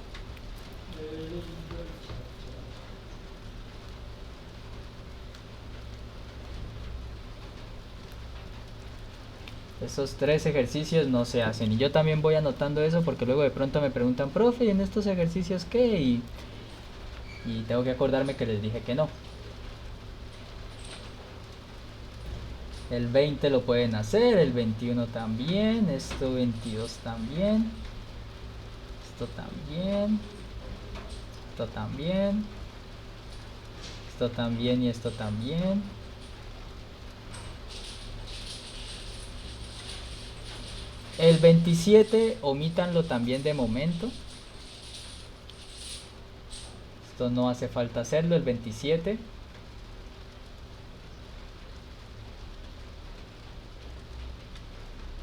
Esos 3 ejercicios no se hacen. Y yo también voy anotando eso porque luego de pronto me preguntan, profe, ¿y en estos ejercicios qué? Y tengo que acordarme que les dije que no. El 20 lo pueden hacer, el 21 también, esto 22 también, esto también, esto también, esto también y esto también. El 27, omítanlo también de momento. Esto no hace falta hacerlo, el 27.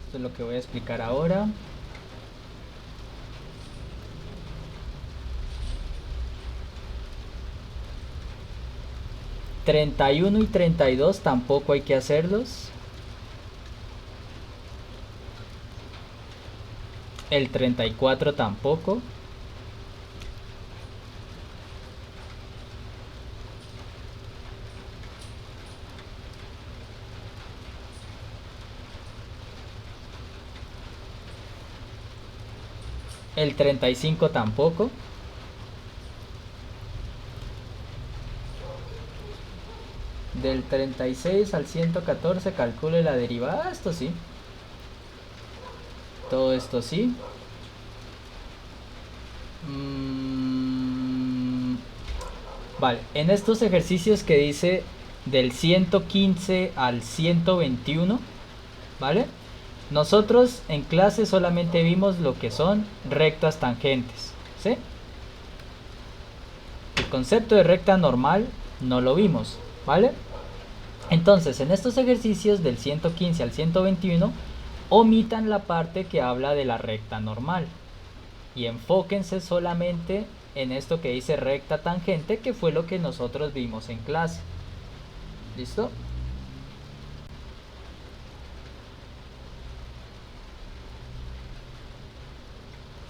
Esto es lo que voy a explicar ahora. ¿31 y 32 tampoco hay que hacerlos? El 34 tampoco. El 35 tampoco. Del 36 al 114 calcule la derivada. Esto sí. Todo esto sí. Vale, en estos ejercicios que dice del 115 al 121, ¿vale? Nosotros en clase solamente vimos lo que son rectas tangentes, ¿sí? El concepto de recta normal no lo vimos, ¿vale? Entonces, en estos ejercicios del 115 al 121, omitan la parte que habla de la recta normal y enfóquense solamente en esto que dice recta tangente, que fue lo que nosotros vimos en clase. ¿Listo?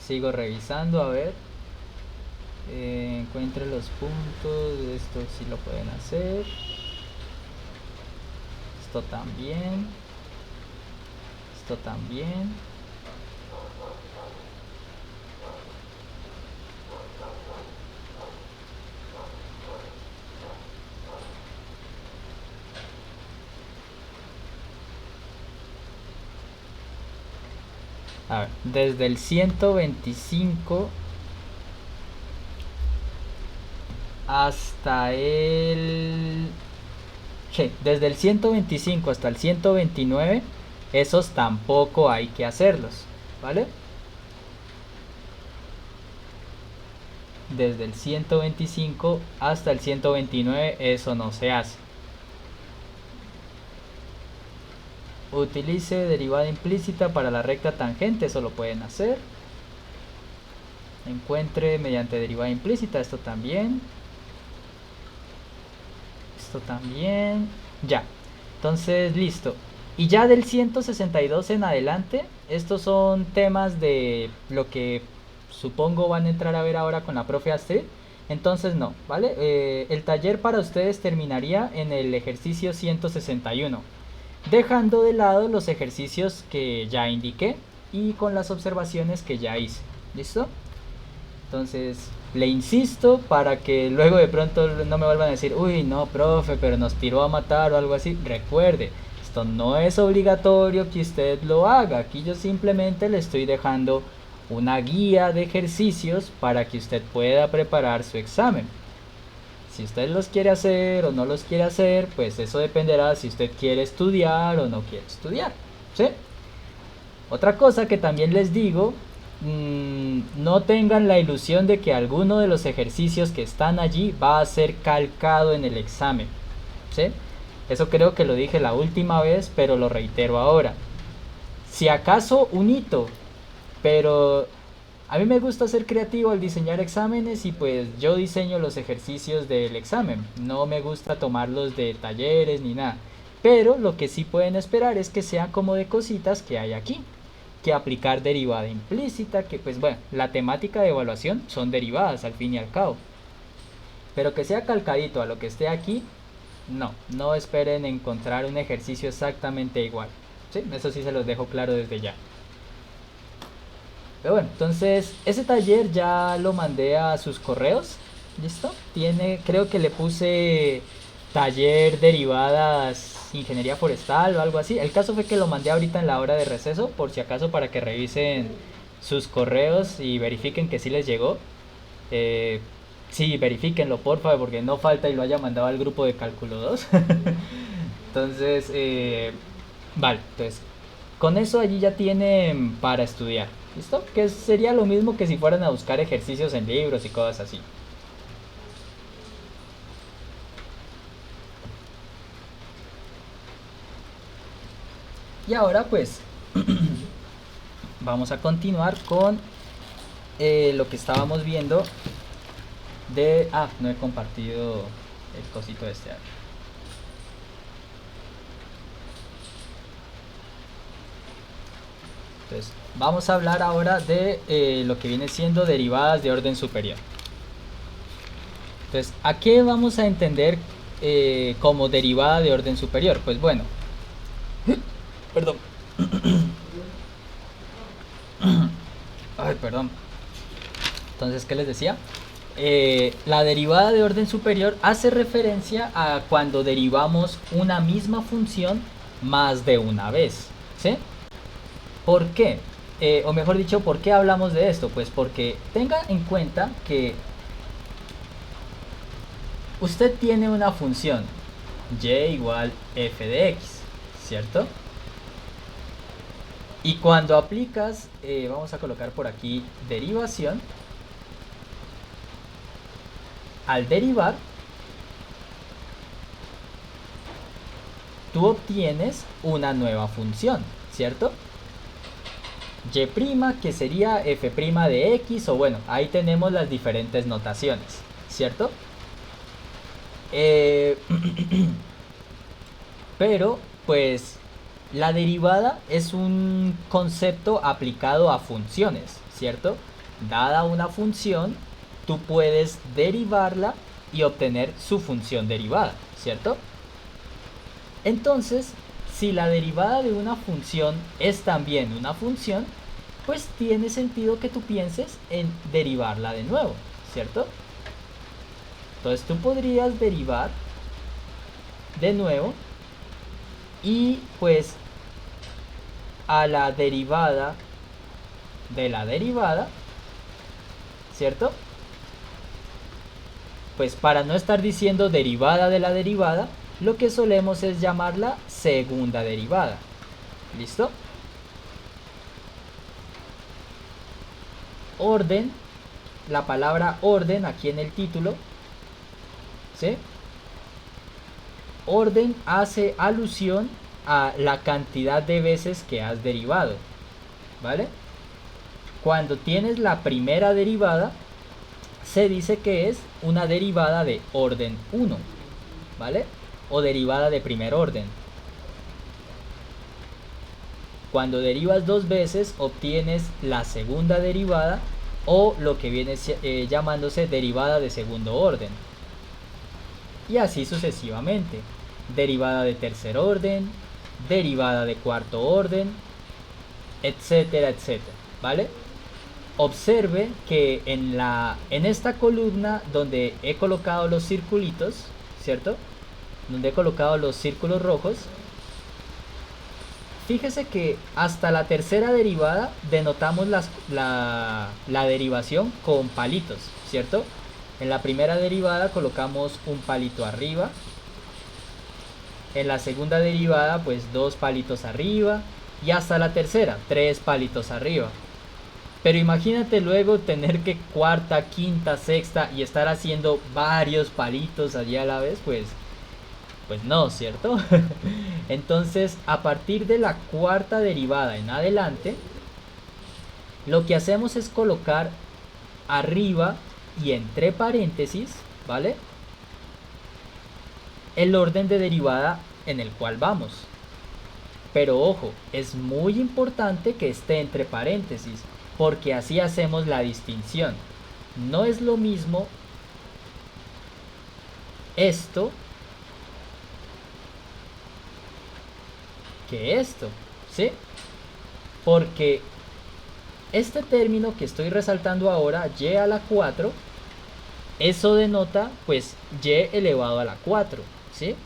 Sigo revisando, a ver. Encuentre los puntos. Esto sí lo pueden hacer. Esto también. Esto también. A ver, desde el 125 hasta el... ¿qué? Desde el 125 hasta el 129, esos tampoco hay que hacerlos, ¿vale? Desde el 125 hasta el 129, eso no se hace. Utilice derivada implícita para la recta tangente, eso lo pueden hacer. Encuentre mediante derivada implícita, esto también. Esto también. Ya. Entonces, listo. Y ya del 162 en adelante, estos son temas de lo que supongo van a entrar a ver ahora con la profe Astrid. Entonces no, ¿vale? El taller para ustedes terminaría en el ejercicio 161. Dejando de lado los ejercicios que ya indiqué y con las observaciones que ya hice. ¿Listo? Entonces, le insisto para que luego de pronto no me vuelvan a decir, uy, no, profe, pero nos tiró a matar o algo así. Recuerde, esto no es obligatorio que usted lo haga. Aquí yo simplemente le estoy dejando una guía de ejercicios para que usted pueda preparar su examen. Si usted los quiere hacer o no los quiere hacer, pues eso dependerá si usted quiere estudiar o no quiere estudiar, ¿sí? Otra cosa que también les digo, no tengan la ilusión de que alguno de los ejercicios que están allí va a ser calcado en el examen, ¿sí? Eso creo que lo dije la última vez, pero lo reitero ahora. Si acaso un hito, pero... a mí me gusta ser creativo al diseñar exámenes y pues yo diseño los ejercicios del examen. No me gusta tomarlos de talleres ni nada. Pero lo que sí pueden esperar es que sea como de cositas que hay aquí. Que aplicar derivada implícita, que pues bueno, la temática de evaluación son derivadas al fin y al cabo. Pero que sea calcadito a lo que esté aquí, no esperen encontrar un ejercicio exactamente igual. ¿Sí? Eso sí se los dejo claro desde ya. Pero bueno, entonces ese taller ya lo mandé a sus correos. ¿Listo? Creo que le puse taller derivadas ingeniería forestal o algo así. El caso fue que lo mandé ahorita en la hora de receso, por si acaso, para que revisen sus correos y verifiquen que sí les llegó. Sí, verifíquenlo, por favor, porque no falta y lo haya mandado al grupo de cálculo 2. Entonces, vale, entonces con eso allí ya tienen para estudiar. ¿Listo? Que sería lo mismo que si fueran a buscar ejercicios en libros y cosas así. Y ahora pues vamos a continuar con lo que estábamos viendo de... no he compartido el cosito este. Entonces, vamos a hablar ahora de lo que viene siendo derivadas de orden superior. Entonces, ¿a qué vamos a entender como derivada de orden superior? Pues bueno, perdón. Ay, perdón. Entonces, ¿qué les decía? La derivada de orden superior hace referencia a cuando derivamos una misma función más de una vez, ¿sí? ¿Por qué? O mejor dicho, ¿por qué hablamos de esto? Pues porque tenga en cuenta que usted tiene una función y igual f de x, ¿cierto? Y cuando aplicas, vamos a colocar por aquí derivación, al derivar, tú obtienes una nueva función, ¿cierto? Y' que sería f' de x, o bueno, ahí tenemos las diferentes notaciones, ¿cierto? Pero, pues, la derivada es un concepto aplicado a funciones, ¿cierto? dada una función, tú puedes derivarla y obtener su función derivada, ¿cierto? Entonces, si la derivada de una función es también una función, pues tiene sentido que tú pienses en derivarla de nuevo, ¿cierto? Entonces tú podrías derivar de nuevo y pues a la derivada de la derivada, ¿cierto? Pues para no estar diciendo derivada de la derivada, lo que solemos es llamarla segunda derivada. ¿Listo? Orden, la palabra orden aquí en el título, ¿sí? Orden hace alusión a la cantidad de veces que has derivado, ¿vale? Cuando tienes la primera derivada, se dice que es una derivada de orden 1, ¿vale? O derivada de primer orden. Cuando derivas dos veces, obtienes la segunda derivada o lo que viene llamándose derivada de segundo orden. Y así sucesivamente. Derivada de tercer orden, derivada de cuarto orden, etcétera, etcétera, ¿vale? Observe que en esta columna donde he colocado los circulitos, ¿cierto? Donde he colocado los círculos rojos, fíjese que hasta la tercera derivada denotamos la derivación con palitos, ¿cierto? En la primera derivada colocamos un palito arriba. En la segunda derivada, pues 2 palitos arriba. Y hasta la tercera, 3 palitos arriba. Pero imagínate luego tener que cuarta, quinta, sexta y estar haciendo varios palitos allí a la vez, pues no, ¿cierto? Entonces, a partir de la cuarta derivada en adelante, lo que hacemos es colocar arriba y entre paréntesis, ¿vale? El orden de derivada en el cual vamos. Pero ojo, es muy importante que esté entre paréntesis, porque así hacemos la distinción. No es lo mismo esto que esto, ¿sí? Porque este término que estoy resaltando ahora, y a la 4, eso denota pues y elevado a la 4, ¿sí?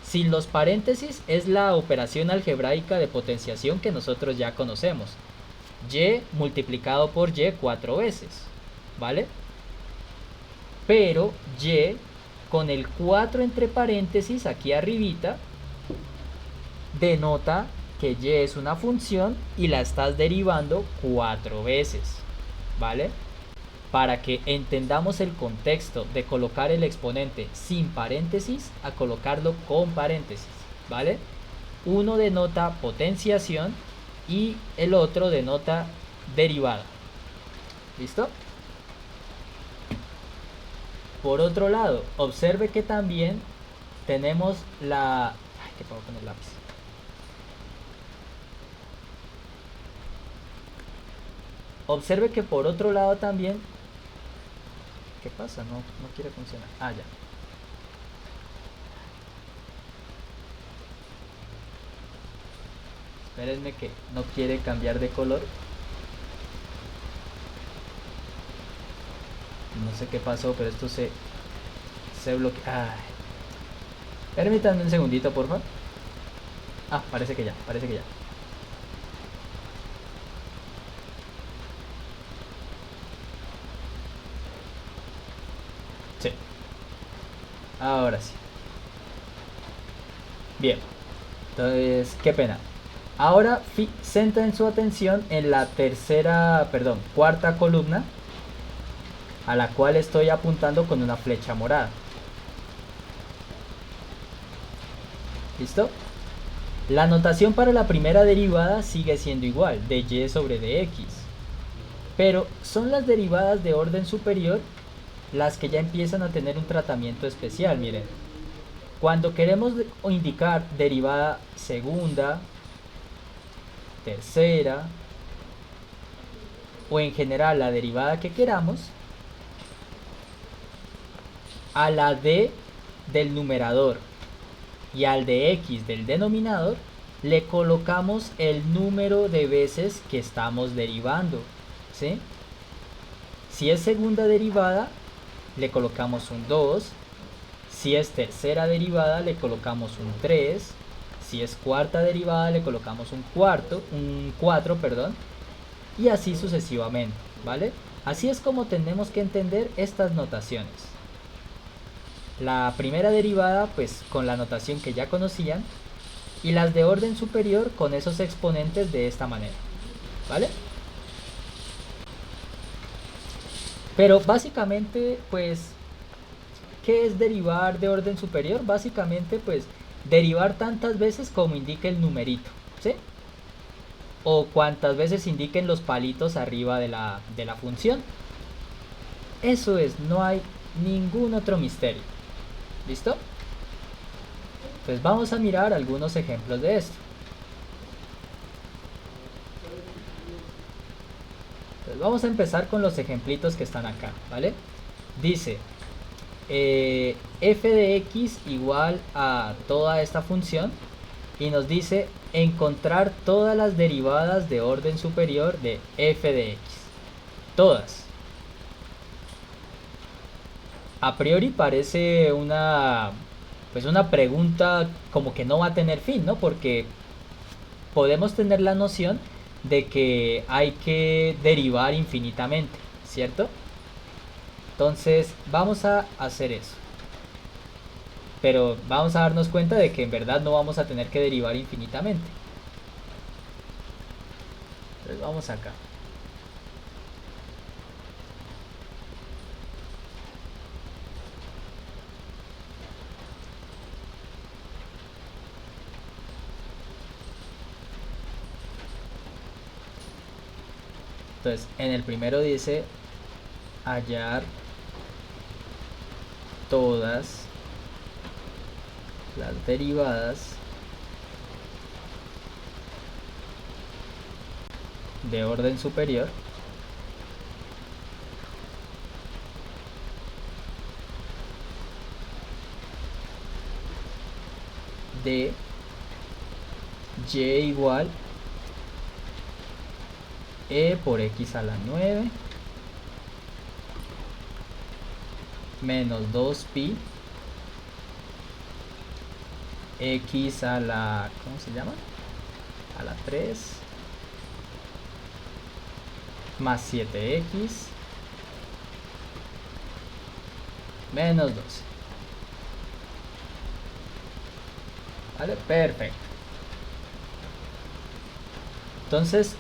Sin los paréntesis es la operación algebraica de potenciación que nosotros ya conocemos. Y multiplicado por y 4 veces, ¿vale? Pero y con el 4 entre paréntesis aquí arribita denota que y es una función y la estás derivando 4 veces, ¿vale? Para que entendamos el contexto de colocar el exponente sin paréntesis a colocarlo con paréntesis, ¿vale? Uno denota potenciación y el otro denota derivada. ¿Listo? Por otro lado, observe que también tenemos la... Ay, que puedo poner lápiz. Observe que por otro lado también... ¿Qué pasa? No quiere funcionar. Ah, ya. Espérenme que no quiere cambiar de color. No sé qué pasó, pero esto se bloquea. Ay. Permítanme un segundito, por favor. Ah, parece que ya. Sí. Ahora sí. Bien. Entonces, qué pena. Ahora centren su atención en la cuarta columna, a la cual estoy apuntando con una flecha morada. ¿Listo? La notación para la primera derivada sigue siendo igual, de y sobre dx. Pero son las derivadas de orden superior las que ya empiezan a tener un tratamiento especial. Miren, cuando queremos indicar derivada segunda, tercera, o en general la derivada que queramos, a la d del numerador y al de x del denominador le colocamos el número de veces que estamos derivando, ¿sí? Si es segunda derivada, le colocamos un 2. Si es tercera derivada, le colocamos un 3. Si es cuarta derivada, le colocamos un 4, perdón. Y así sucesivamente, ¿vale? Así es como tenemos que entender estas notaciones. La primera derivada, pues con la notación que ya conocían, y las de orden superior con esos exponentes de esta manera, ¿vale? Pero básicamente, pues, ¿qué es derivar de orden superior? Básicamente, pues, derivar tantas veces como indique el numerito, ¿sí? O cuantas veces indiquen los palitos arriba de la función. Eso es, no hay ningún otro misterio. ¿Listo? Pues vamos a mirar algunos ejemplos de esto. Pues vamos a empezar con los ejemplitos que están acá, ¿vale? Dice, f de x igual a toda esta función y nos dice encontrar todas las derivadas de orden superior de f de x. Todas. A priori parece una pregunta como que no va a tener fin, ¿no? Porque podemos tener la noción de que hay que derivar infinitamente, ¿cierto? Entonces vamos a hacer eso. Pero vamos a darnos cuenta de que en verdad no vamos a tener que derivar infinitamente. Entonces vamos acá. Entonces, en el primero dice hallar todas las derivadas de orden superior de y igual e por x a la 9 menos 2pi x a la, ¿cómo se llama? A la 3 más 7x menos 12. ¿Vale? Perfecto. Entonces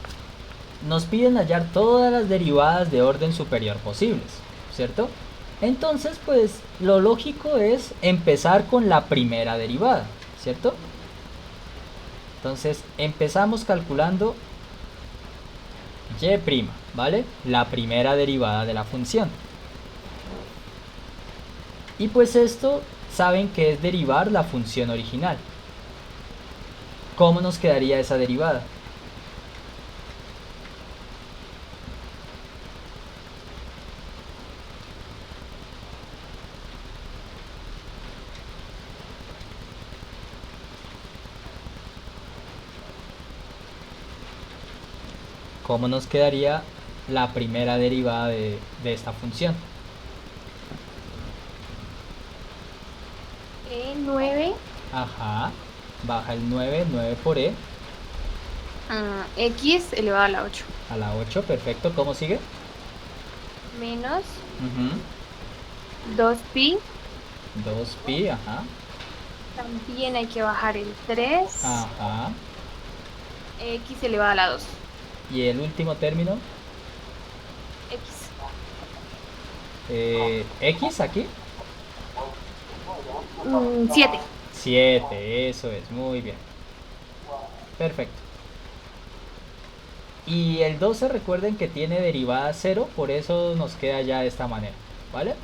nos piden hallar todas las derivadas de orden superior posibles, ¿cierto? Entonces, pues lo lógico es empezar con la primera derivada, ¿cierto? Entonces empezamos calculando y', ¿vale? La primera derivada de la función. Y pues esto saben que es derivar la función original. ¿Cómo nos quedaría esa derivada? ¿Cómo nos quedaría la primera derivada de esta función? 9 Ajá, baja el 9 por e x elevado a la 8 a la 8, perfecto. ¿Cómo sigue? menos Ujú. 2pi. 2pi, ajá, También hay que bajar el 3 ajá. x elevado a la 2 Y el último término, x. x aquí, 7. 7, eso es, muy bien. Perfecto. Y el 12 recuerden que tiene derivada 0, por eso nos queda ya de esta manera, ¿vale?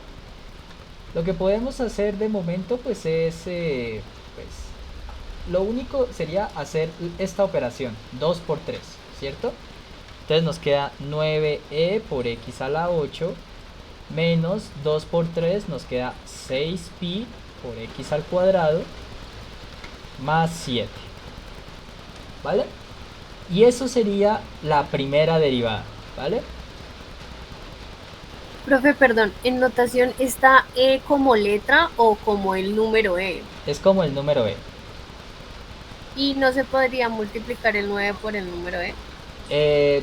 Lo que podemos hacer de momento pues es, pues, lo único sería hacer esta operación, 2 por 3, ¿cierto? Entonces nos queda 9e por x a la 8 menos 2 por 3 nos queda 6pi por x al cuadrado más 7. ¿Vale? Y eso sería la primera derivada, ¿vale? Profe, perdón, ¿en notación está E como letra o como el número E? Es como el número e. ¿Y no se podría multiplicar el 9 por el número E?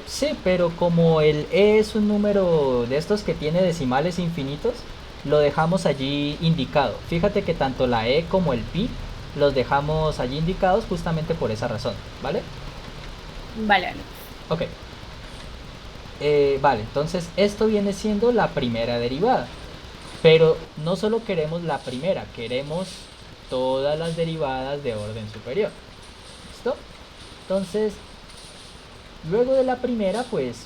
Sí, pero como el e es un número de estos que tiene decimales infinitos, lo dejamos allí indicado. Fíjate que tanto la e como el pi los dejamos allí indicados justamente por esa razón, ¿vale? Vale, vale. Ok. Vale, entonces esto viene siendo la primera derivada. Pero no solo queremos la primera, queremos todas las derivadas de orden superior. ¿Listo? Entonces, luego de la primera, pues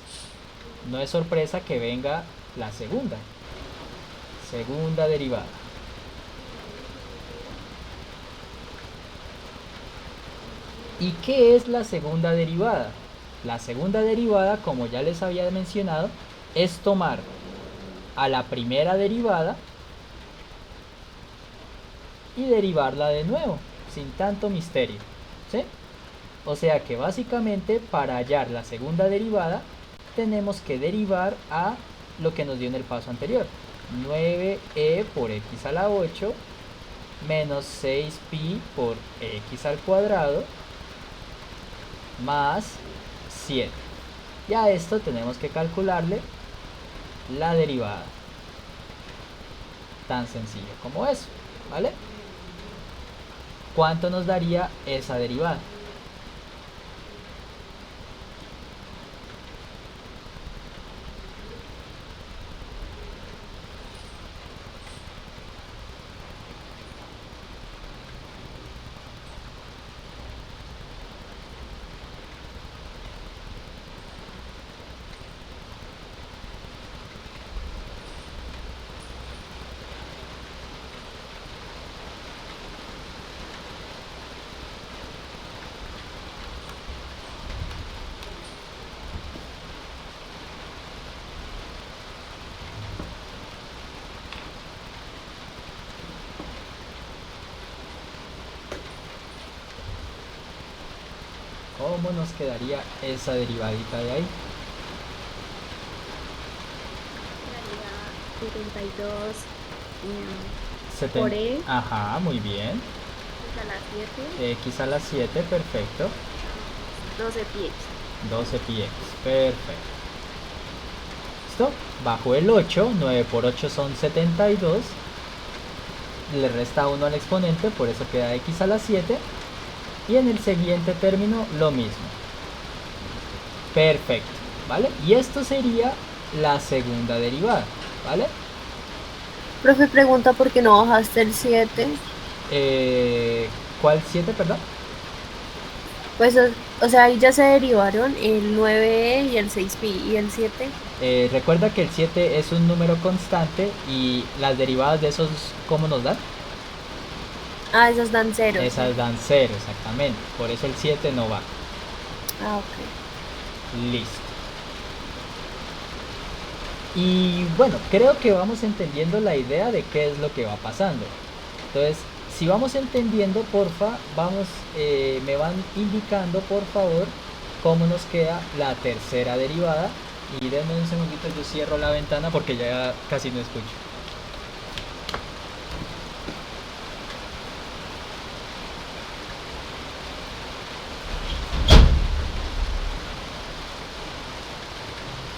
no es sorpresa que venga la segunda. Segunda derivada. ¿Y qué es la segunda derivada? La segunda derivada, como ya les había mencionado, es tomar a la primera derivada y derivarla de nuevo, sin tanto misterio, ¿sí? O sea que básicamente para hallar la segunda derivada tenemos que derivar a lo que nos dio en el paso anterior. 9e por x a la 8 menos 6pi por x al cuadrado más 7. Y a esto tenemos que calcularle la derivada. Tan sencillo como eso, ¿vale? ¿Cuánto nos daría esa derivada? ¿Cómo nos quedaría esa derivadita de ahí? 72 Seten- por E Ajá, muy bien. a la 7, X a la 7, perfecto. 12 pi. 12 pi x, perfecto. ¿Listo? Bajo el 8, 9 por 8 son 72. Le resta 1 al exponente, por eso queda x a la 7. Y en el siguiente término lo mismo. Perfecto, ¿vale? Y esto sería la segunda derivada, ¿vale? Profe, pregunta por qué no bajaste el 7. ¿Cuál 7, perdón? Pues, o sea, ahí ya se derivaron el 9 y el 6pi y el 7. Recuerda que el 7 es un número constante y las derivadas de esos, ¿cómo nos dan? Ah, esas dan 0. Esas dan 0, exactamente. Por eso el 7 no va. Ah, ok. Listo. Y bueno, creo que vamos entendiendo la idea de qué es lo que va pasando. Entonces, si vamos entendiendo, porfa, me van indicando, por favor, cómo nos queda la tercera derivada. Y denme un segundito, yo cierro la ventana porque ya casi no escucho.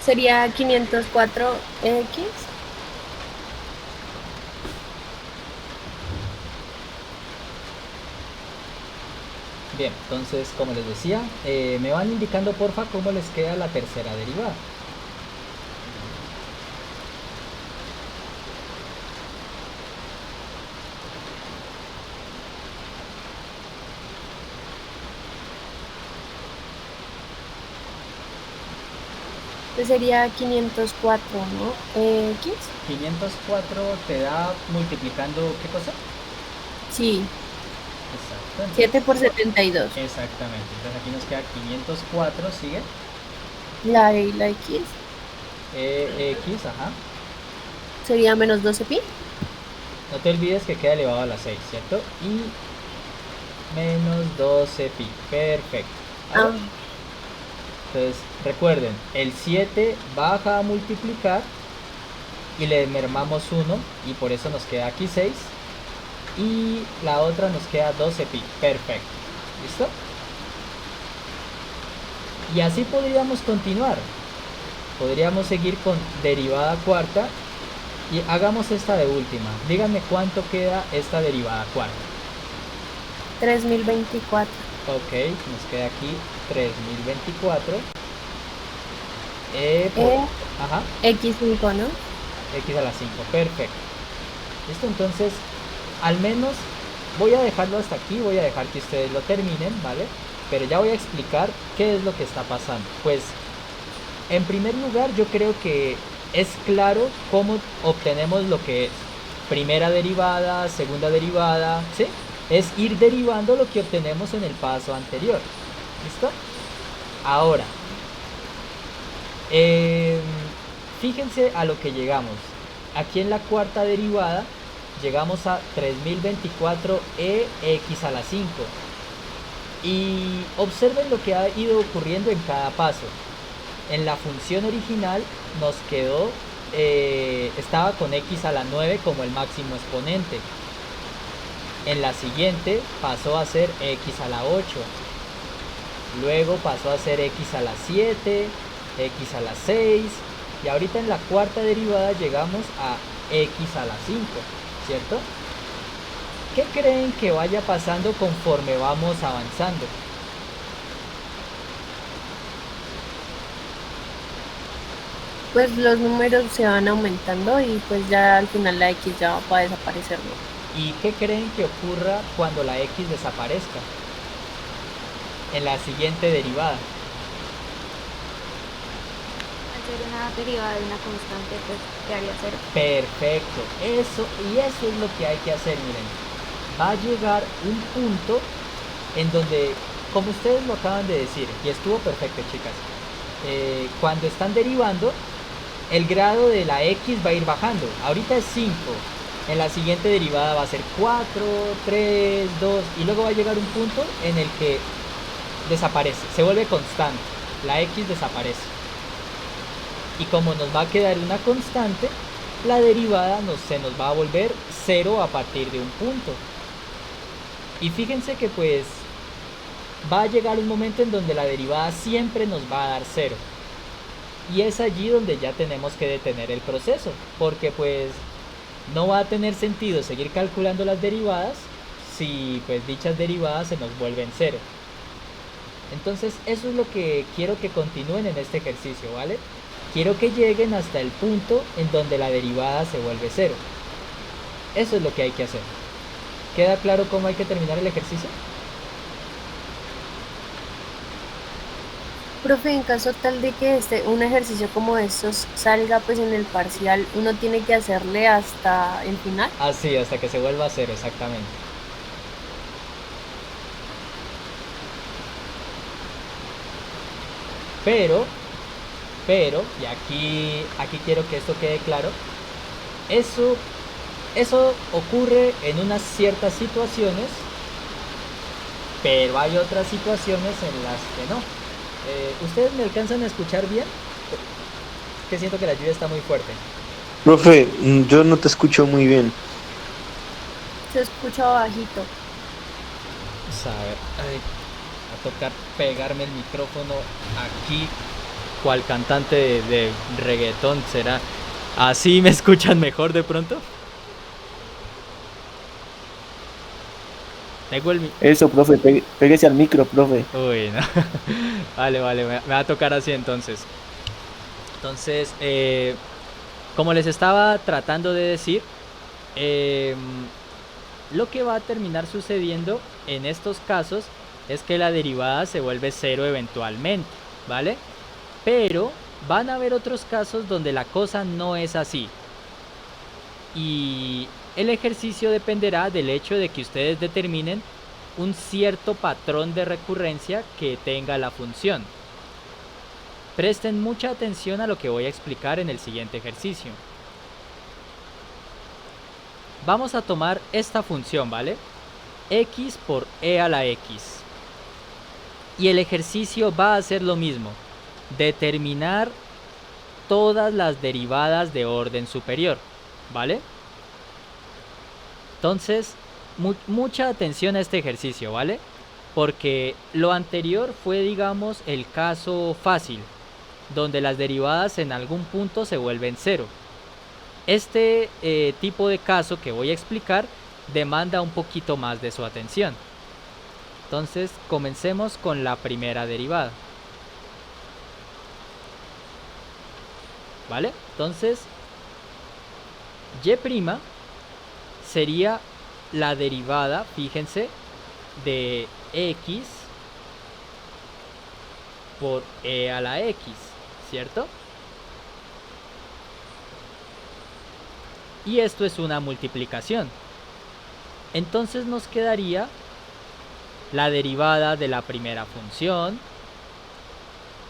Sería 504x. Bien, entonces, como les decía, me van indicando, porfa, cómo les queda la tercera derivada. Que sería 504, ¿no? X. 504 te da multiplicando, ¿qué cosa? Sí, Exacto. 7 por 72. Exactamente. Entonces aquí nos queda 504, ¿sigue? La E y la X X, ajá. sería menos 12pi. No te olvides que queda elevado a la 6, ¿cierto? Y menos 12pi. Perfecto. Ah, Entonces, recuerden, el 7 baja a multiplicar y le mermamos 1 y por eso nos queda aquí 6. Y la otra nos queda 12pi. Perfecto. ¿Listo? Y así podríamos continuar. Podríamos seguir con derivada cuarta y hagamos esta de última. Díganme cuánto queda esta derivada cuarta. 3024. Ok, nos queda aquí 3024. Ajá, X5, ¿no? x a la 5, perfecto. Listo, entonces, al menos voy a dejarlo hasta aquí, voy a dejar que ustedes lo terminen, ¿vale? Pero ya voy a explicar qué es lo que está pasando. Pues, en primer lugar, yo creo que es claro cómo obtenemos lo que es primera derivada, segunda derivada, ¿sí? Es ir derivando lo que obtenemos en el paso anterior. ¿Listo? Ahora, fíjense a lo que llegamos. Aquí en la cuarta derivada llegamos a 3024x a la 5. Y observen lo que ha ido ocurriendo en cada paso. En la función original nos quedó, estaba con x a la 9 como el máximo exponente. En la siguiente pasó a ser x a la 8. Luego pasó a ser x a la 7, x a la 6. Y ahorita en la cuarta derivada llegamos a x a la 5, ¿cierto? ¿Qué creen que vaya pasando conforme vamos avanzando? Pues los números se van aumentando y pues ya al final la X ya va a desaparecer, ¿no? ¿Y qué creen que ocurra cuando la x desaparezca? En la siguiente derivada. Hacer una derivada de una constante, pues quedaría cero. Perfecto, eso es lo que hay que hacer, miren. Va a llegar un punto en donde, como ustedes lo acaban de decir, y estuvo perfecto, chicas, cuando están derivando, el grado de la x va a ir bajando. Ahorita es 5, en la siguiente derivada va a ser 4, 3, 2, y luego va a llegar un punto en el que desaparece, se vuelve constante, la x desaparece. Y como nos va a quedar una constante, la derivada se nos va a volver 0 a partir de un punto. Y fíjense que pues va a llegar un momento en donde la derivada siempre nos va a dar 0. Y es allí donde ya tenemos que detener el proceso, porque pues no va a tener sentido seguir calculando las derivadas si pues dichas derivadas se nos vuelven 0. Entonces eso es lo que quiero que continúen en este ejercicio, ¿vale? Quiero que lleguen hasta el punto en donde la derivada se vuelve 0. Eso es lo que hay que hacer. ¿Queda claro cómo hay que terminar el ejercicio? Profe, en caso tal de que un ejercicio como estos salga pues en el parcial, ¿uno tiene que hacerle hasta el final? Así, hasta que se vuelva 0, exactamente. Pero, y aquí quiero que esto quede claro, eso ocurre en unas ciertas situaciones, pero hay otras situaciones en las que no. ¿Ustedes me alcanzan a escuchar bien? Es que siento que la lluvia está muy fuerte. Profe, yo no te escucho muy bien. Se escucha bajito. Vamos a ver, va a tocar pegarme el micrófono aquí, cual cantante de reggaetón será. ¿Así me escuchan mejor de pronto? Eso, profe, pégese al micro, profe. Uy, no. Vale, me va a tocar así entonces. Entonces, como les estaba tratando de decir, lo que va a terminar sucediendo en estos casos es que la derivada se vuelve 0 eventualmente, ¿vale? Pero van a haber otros casos donde la cosa no es así. Y el ejercicio dependerá del hecho de que ustedes determinen un cierto patrón de recurrencia que tenga la función. Presten mucha atención a lo que voy a explicar en el siguiente ejercicio. Vamos a tomar esta función, ¿vale? X por e a la x. Y el ejercicio va a ser lo mismo. Determinar todas las derivadas de orden superior, ¿vale? Entonces, mucha atención a este ejercicio, ¿vale? Porque lo anterior fue, digamos, el caso fácil, donde las derivadas en algún punto se vuelven cero. Este tipo de caso que voy a explicar demanda un poquito más de su atención. Entonces, comencemos con la primera derivada. ¿Vale? Entonces, y' sería la derivada, fíjense, de x por e a la x, ¿cierto? Y esto es una multiplicación. Entonces nos quedaría la derivada de la primera función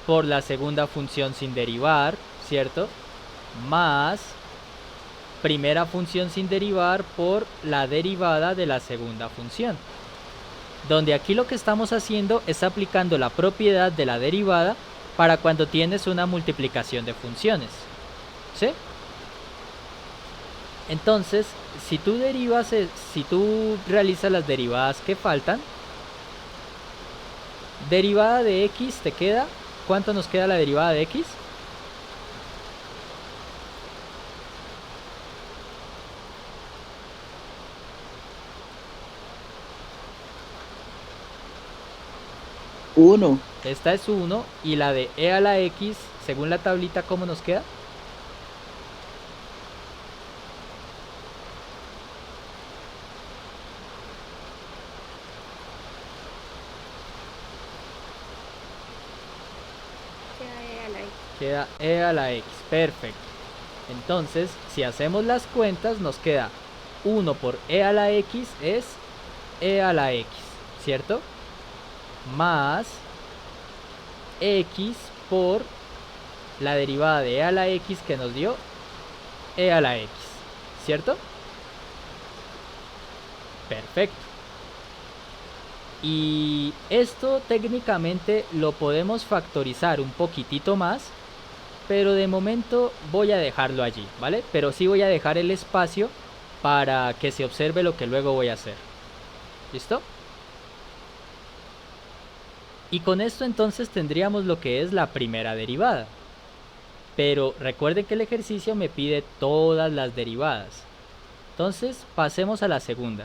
por la segunda función sin derivar, ¿cierto? Más primera función sin derivar por la derivada de la segunda función. Donde aquí lo que estamos haciendo es aplicando la propiedad de la derivada para cuando tienes una multiplicación de funciones, ¿sí? Entonces, si tú realizas las derivadas que faltan, derivada de x te queda, ¿cuánto nos queda la derivada de x? Uno. Esta es 1 y la de e a la x, según la tablita, ¿cómo nos queda? Queda e a la x, perfecto. Entonces, si hacemos las cuentas, nos queda 1 por e a la x es e a la x, ¿cierto? Más x por la derivada de e a la x que nos dio e a la x, ¿cierto? Perfecto. Y esto técnicamente lo podemos factorizar un poquitito más, pero de momento voy a dejarlo allí, ¿vale? Pero sí voy a dejar el espacio para que se observe lo que luego voy a hacer. ¿Listo? Y con esto entonces tendríamos lo que es la primera derivada. Pero recuerden que el ejercicio me pide todas las derivadas. Entonces pasemos a la segunda.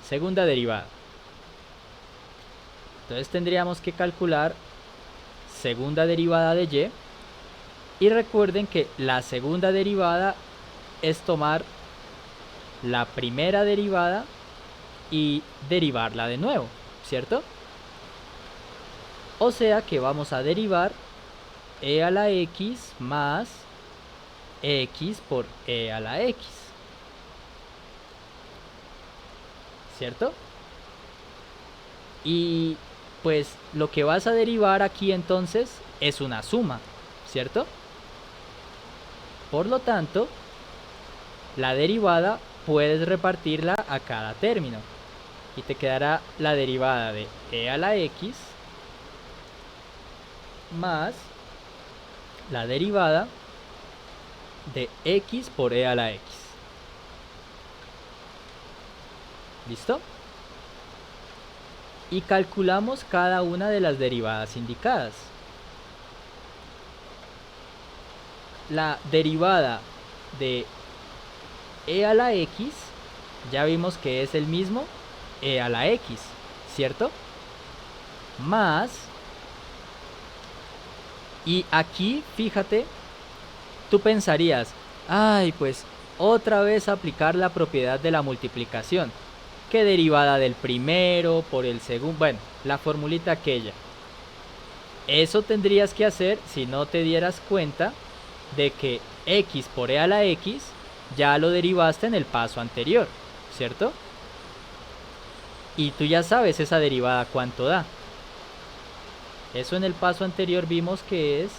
Segunda derivada. Entonces tendríamos que calcular segunda derivada de y. Y recuerden que la segunda derivada es tomar la primera derivada y derivarla de nuevo, ¿cierto? O sea que vamos a derivar e a la x más x por e a la x, ¿cierto? Y pues lo que vas a derivar aquí entonces es una suma, ¿cierto? Por lo tanto, la derivada puedes repartirla a cada término y te quedará la derivada de e a la x más la derivada de x por e a la x. ¿Listo? Y calculamos cada una de las derivadas indicadas. La derivada de e a la x, ya vimos que es el mismo e a la x, ¿cierto? Más, y aquí, fíjate, tú pensarías, ay, pues otra vez aplicar la propiedad de la multiplicación, que derivada del primero por el segundo, bueno, la formulita aquella. Eso tendrías que hacer si no te dieras cuenta de que x por e a la x ya lo derivaste en el paso anterior, ¿cierto? Y tú ya sabes esa derivada cuánto da. Eso en el paso anterior vimos que es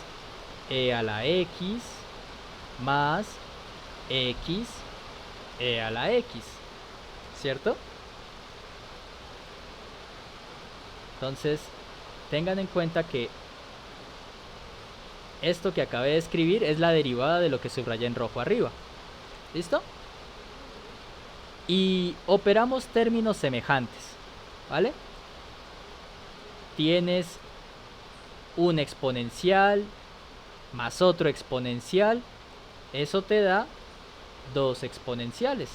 e a la x más x e a la x, ¿cierto? Entonces, tengan en cuenta que esto que acabé de escribir es la derivada de lo que subrayé en rojo arriba. ¿Listo? Y operamos términos semejantes, ¿vale? Tienes un exponencial más otro exponencial, eso te da dos exponenciales.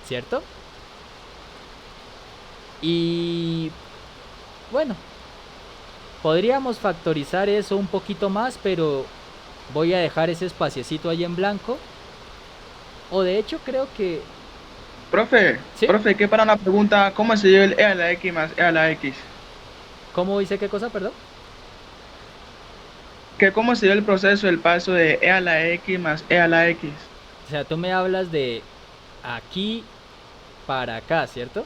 ¿Cierto? Y bueno, podríamos factorizar eso un poquito más, pero voy a dejar ese espaciecito ahí en blanco. O de hecho creo que... Profe, ¿Sí? profe, ¿qué para la pregunta? ¿Cómo se dio el e a la x más e a la x? ¿Cómo dice qué cosa, perdón? ¿Que cómo se dio el proceso, el paso de e a la x más e a la x? O sea, tú me hablas de aquí para acá, ¿cierto?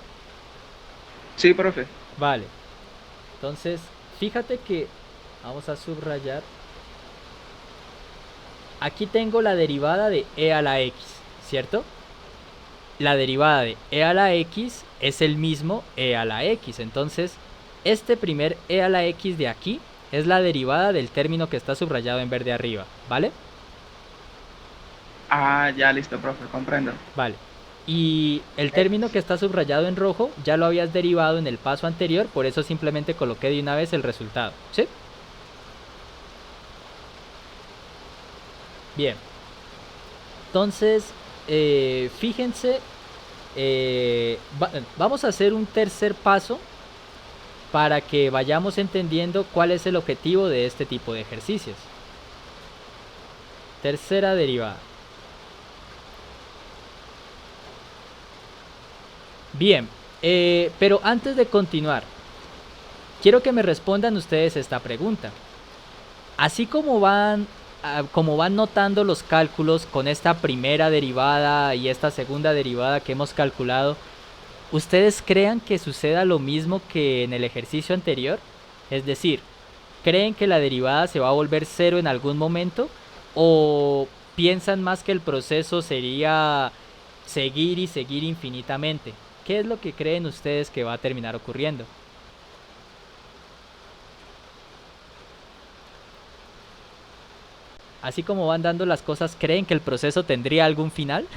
Sí, profe. Vale. Entonces, fíjate que vamos a subrayar. Aquí tengo la derivada de e a la x, ¿cierto? La derivada de e a la x es el mismo e a la x. Entonces, este primer e a la x de aquí es la derivada del término que está subrayado en verde arriba, ¿vale? Ah, ya listo, profe, comprendo. Vale. Y el término que está subrayado en rojo ya lo habías derivado en el paso anterior, por eso simplemente coloqué de una vez el resultado, ¿sí? Bien. Entonces, fíjense, vamos a hacer un tercer paso para que vayamos entendiendo cuál es el objetivo de este tipo de ejercicios. Tercera derivada. Bien, pero antes de continuar, quiero que me respondan ustedes esta pregunta. Así como van notando los cálculos con esta primera derivada y esta segunda derivada que hemos calculado, ¿ustedes crean que suceda lo mismo que en el ejercicio anterior? Es decir, ¿creen que la derivada se va a volver cero en algún momento? ¿O piensan más que el proceso sería seguir y seguir infinitamente? ¿Qué es lo que creen ustedes que va a terminar ocurriendo? Así como van dando las cosas, ¿creen que el proceso tendría algún final?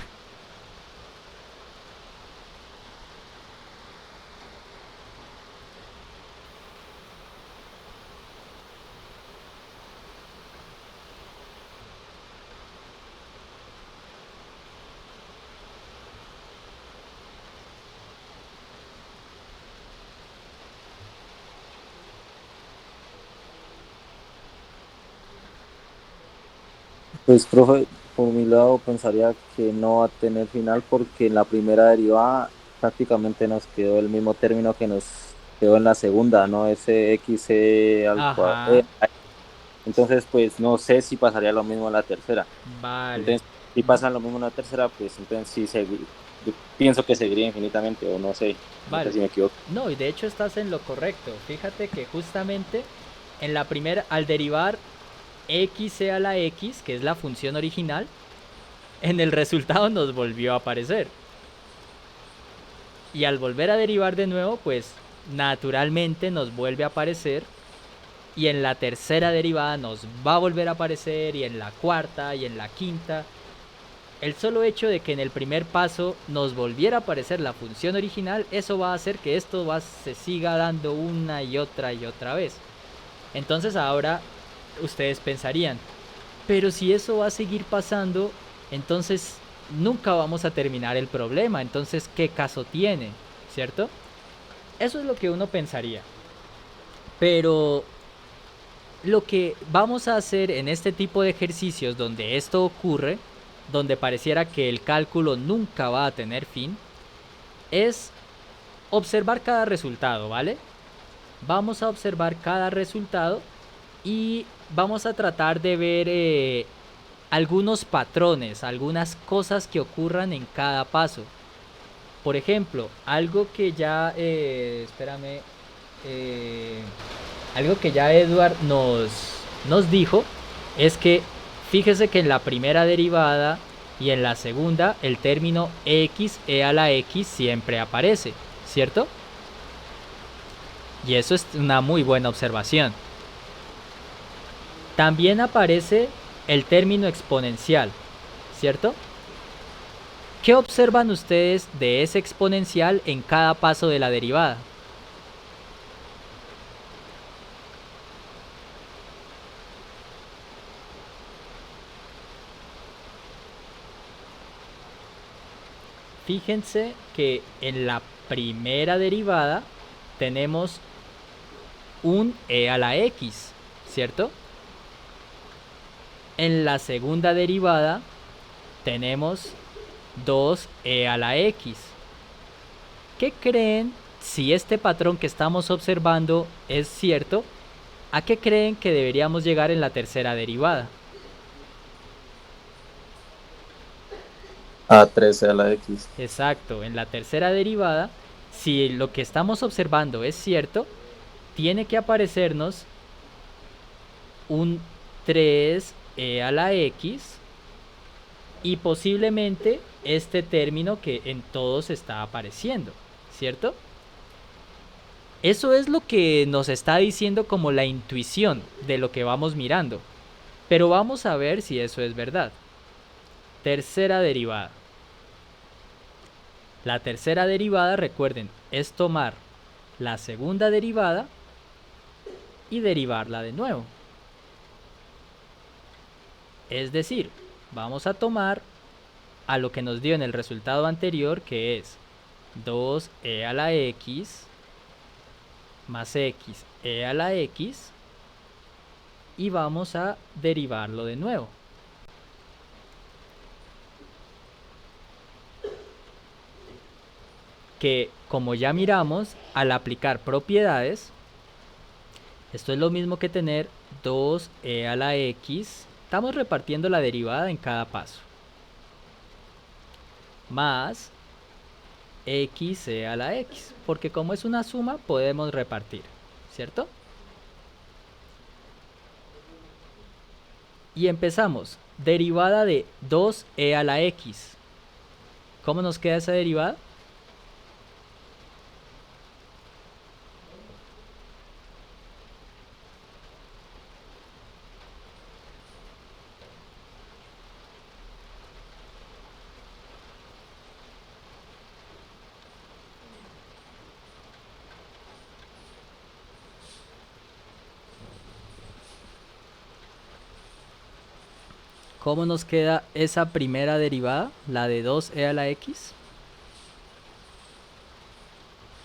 Pues, profe, por mi lado pensaría que no va a tener final porque en la primera derivada prácticamente nos quedó el mismo término que nos quedó en la segunda, ¿no? Ese x al cuadrado. Ajá. Entonces, pues no sé si pasaría lo mismo en la tercera. Vale. Entonces, si pasa lo mismo en la tercera, pues entonces sí, yo pienso que seguiría infinitamente o no sé, Vale. no sé si me equivoco. No, y de hecho estás en lo correcto. Fíjate que justamente en la primera, al derivar x a la x, que es la función original, en el resultado nos volvió a aparecer. Y al volver a derivar de nuevo, pues naturalmente nos vuelve a aparecer. Y en la tercera derivada nos va a volver a aparecer, y en la cuarta, y en la quinta. El solo hecho de que en el primer paso nos volviera a aparecer la función original, eso va a hacer que esto se siga dando una y otra vez. Entonces ahora ustedes pensarían, pero si eso va a seguir pasando, entonces nunca vamos a terminar el problema. Entonces, ¿qué caso tiene? ¿Cierto? Eso es lo que uno pensaría. Pero lo que vamos a hacer en este tipo de ejercicios donde esto ocurre, donde pareciera que el cálculo nunca va a tener fin, es observar cada resultado, ¿vale? Vamos a observar cada resultado y vamos a tratar de ver algunos patrones, algunas cosas que ocurran en cada paso. Por ejemplo, algo que ya, algo que ya Edward nos dijo es que fíjese que en la primera derivada y en la segunda el término x e a la x siempre aparece, ¿cierto? Y eso es una muy buena observación. También aparece el término exponencial, ¿cierto? ¿Qué observan ustedes de ese exponencial en cada paso de la derivada? Fíjense que en la primera derivada tenemos un e a la x, ¿cierto? En la segunda derivada tenemos 2e a la x. ¿Qué creen si este patrón que estamos observando es cierto? ¿A qué creen que deberíamos llegar en la tercera derivada? A 13 a la x. Exacto, en la tercera derivada, si lo que estamos observando es cierto, tiene que aparecernos un 3e a la x y posiblemente este término que en todos está apareciendo, ¿cierto? Eso es lo que nos está diciendo como la intuición de lo que vamos mirando, pero vamos a ver si eso es verdad. Tercera derivada. La tercera derivada, recuerden, es tomar la segunda derivada y derivarla de nuevo. Es decir, vamos a tomar a lo que nos dio en el resultado anterior, que es 2e a la x más x e a la x, y vamos a derivarlo de nuevo. Que, como ya miramos, al aplicar propiedades, esto es lo mismo que tener 2e a la x, estamos repartiendo la derivada en cada paso, más xe a la x, porque como es una suma podemos repartir, ¿cierto? Y empezamos, derivada de 2e a la x. ¿Cómo nos queda esa derivada? ¿Cómo nos queda esa primera derivada, la de 2e a la x?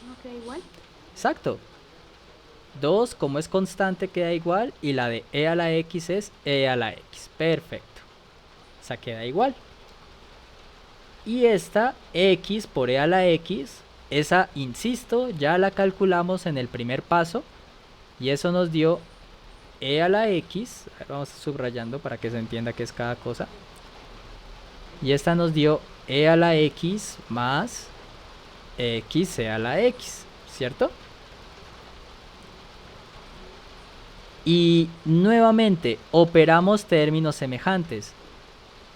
¿No queda igual? Exacto. 2, como es constante, queda igual, y la de e a la x es e a la x. Perfecto. Esa queda igual. Y esta x por e a la x, esa, insisto, ya la calculamos en el primer paso, y eso nos dio e a la x, vamos subrayando para que se entienda qué es cada cosa, y esta nos dio e a la x más x e a la x, ¿cierto? Y nuevamente operamos términos semejantes.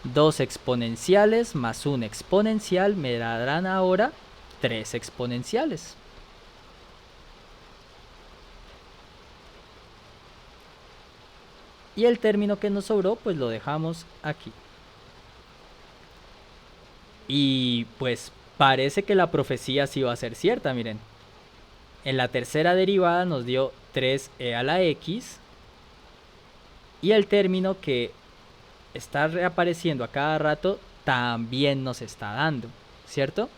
2 exponenciales más 1 exponencial me darán ahora 3 exponenciales. Y el término que nos sobró, pues lo dejamos aquí. Y pues parece que la profecía sí va a ser cierta, miren. En la tercera derivada nos dio 3e a la x. Y el término que está reapareciendo a cada rato también nos está dando, ¿cierto?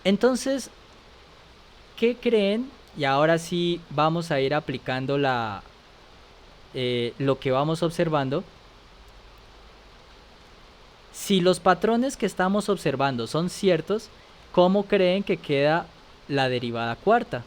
Entonces, ¿qué creen? Y ahora sí vamos a ir aplicando lo que vamos observando. Si los patrones que estamos observando son ciertos, ¿cómo creen que queda la derivada cuarta?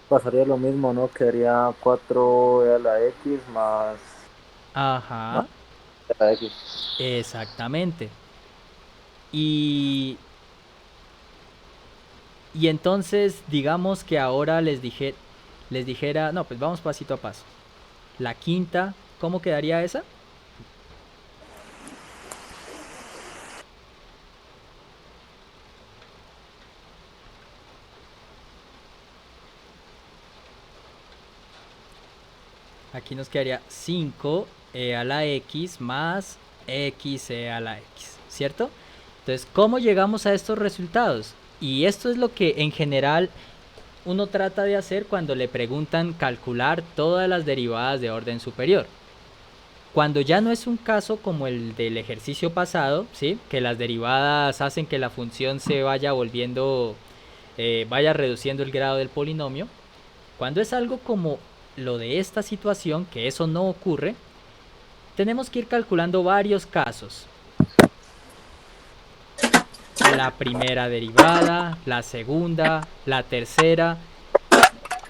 pasaría lo mismo, ¿no? Quedaría 4 a la X más Ajá, a la X. exactamente. Y, y entonces, digamos que ahora les dijera, no, pues vamos pasito a paso. La quinta, ¿cómo quedaría esa? Aquí nos quedaría 5e a la x más xe a la x, ¿cierto? Entonces, ¿cómo llegamos a estos resultados? Y esto es lo que en general uno trata de hacer cuando le preguntan calcular todas las derivadas de orden superior. Cuando ya no es un caso como el del ejercicio pasado, ¿sí? Que las derivadas hacen que la función se vaya volviendo, vaya reduciendo el grado del polinomio. Cuando es algo como lo de esta situación, que eso no ocurre, tenemos que ir calculando varios casos. La primera derivada, la segunda, la tercera.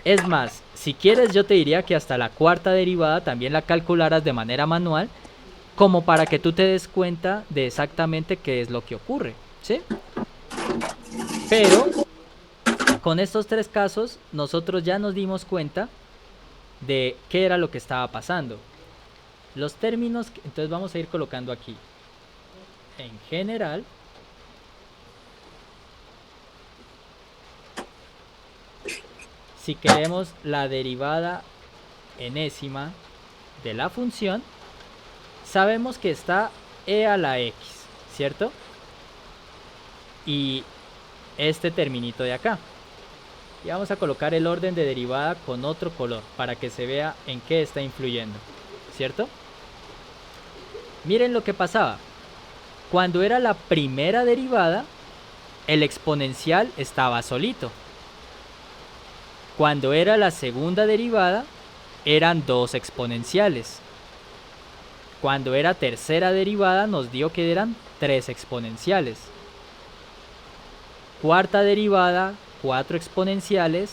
Es más, si quieres yo te diría que hasta la cuarta derivada también la calcularas de manera manual, como para que tú te des cuenta de exactamente qué es lo que ocurre, ¿sí? Pero con estos tres casos nosotros ya nos dimos cuenta de qué era lo que estaba pasando. Los términos, entonces vamos a ir colocando aquí. En general, si queremos la derivada enésima de la función, sabemos que está e a la x, ¿cierto? Y este terminito de acá. Y vamos a colocar el orden de derivada con otro color para que se vea en qué está influyendo, ¿cierto? Miren lo que pasaba. Cuando era la primera derivada, el exponencial estaba solito. Cuando era la segunda derivada, eran dos exponenciales. Cuando era tercera derivada, nos dio que eran tres exponenciales. Cuarta derivada, 4 exponenciales.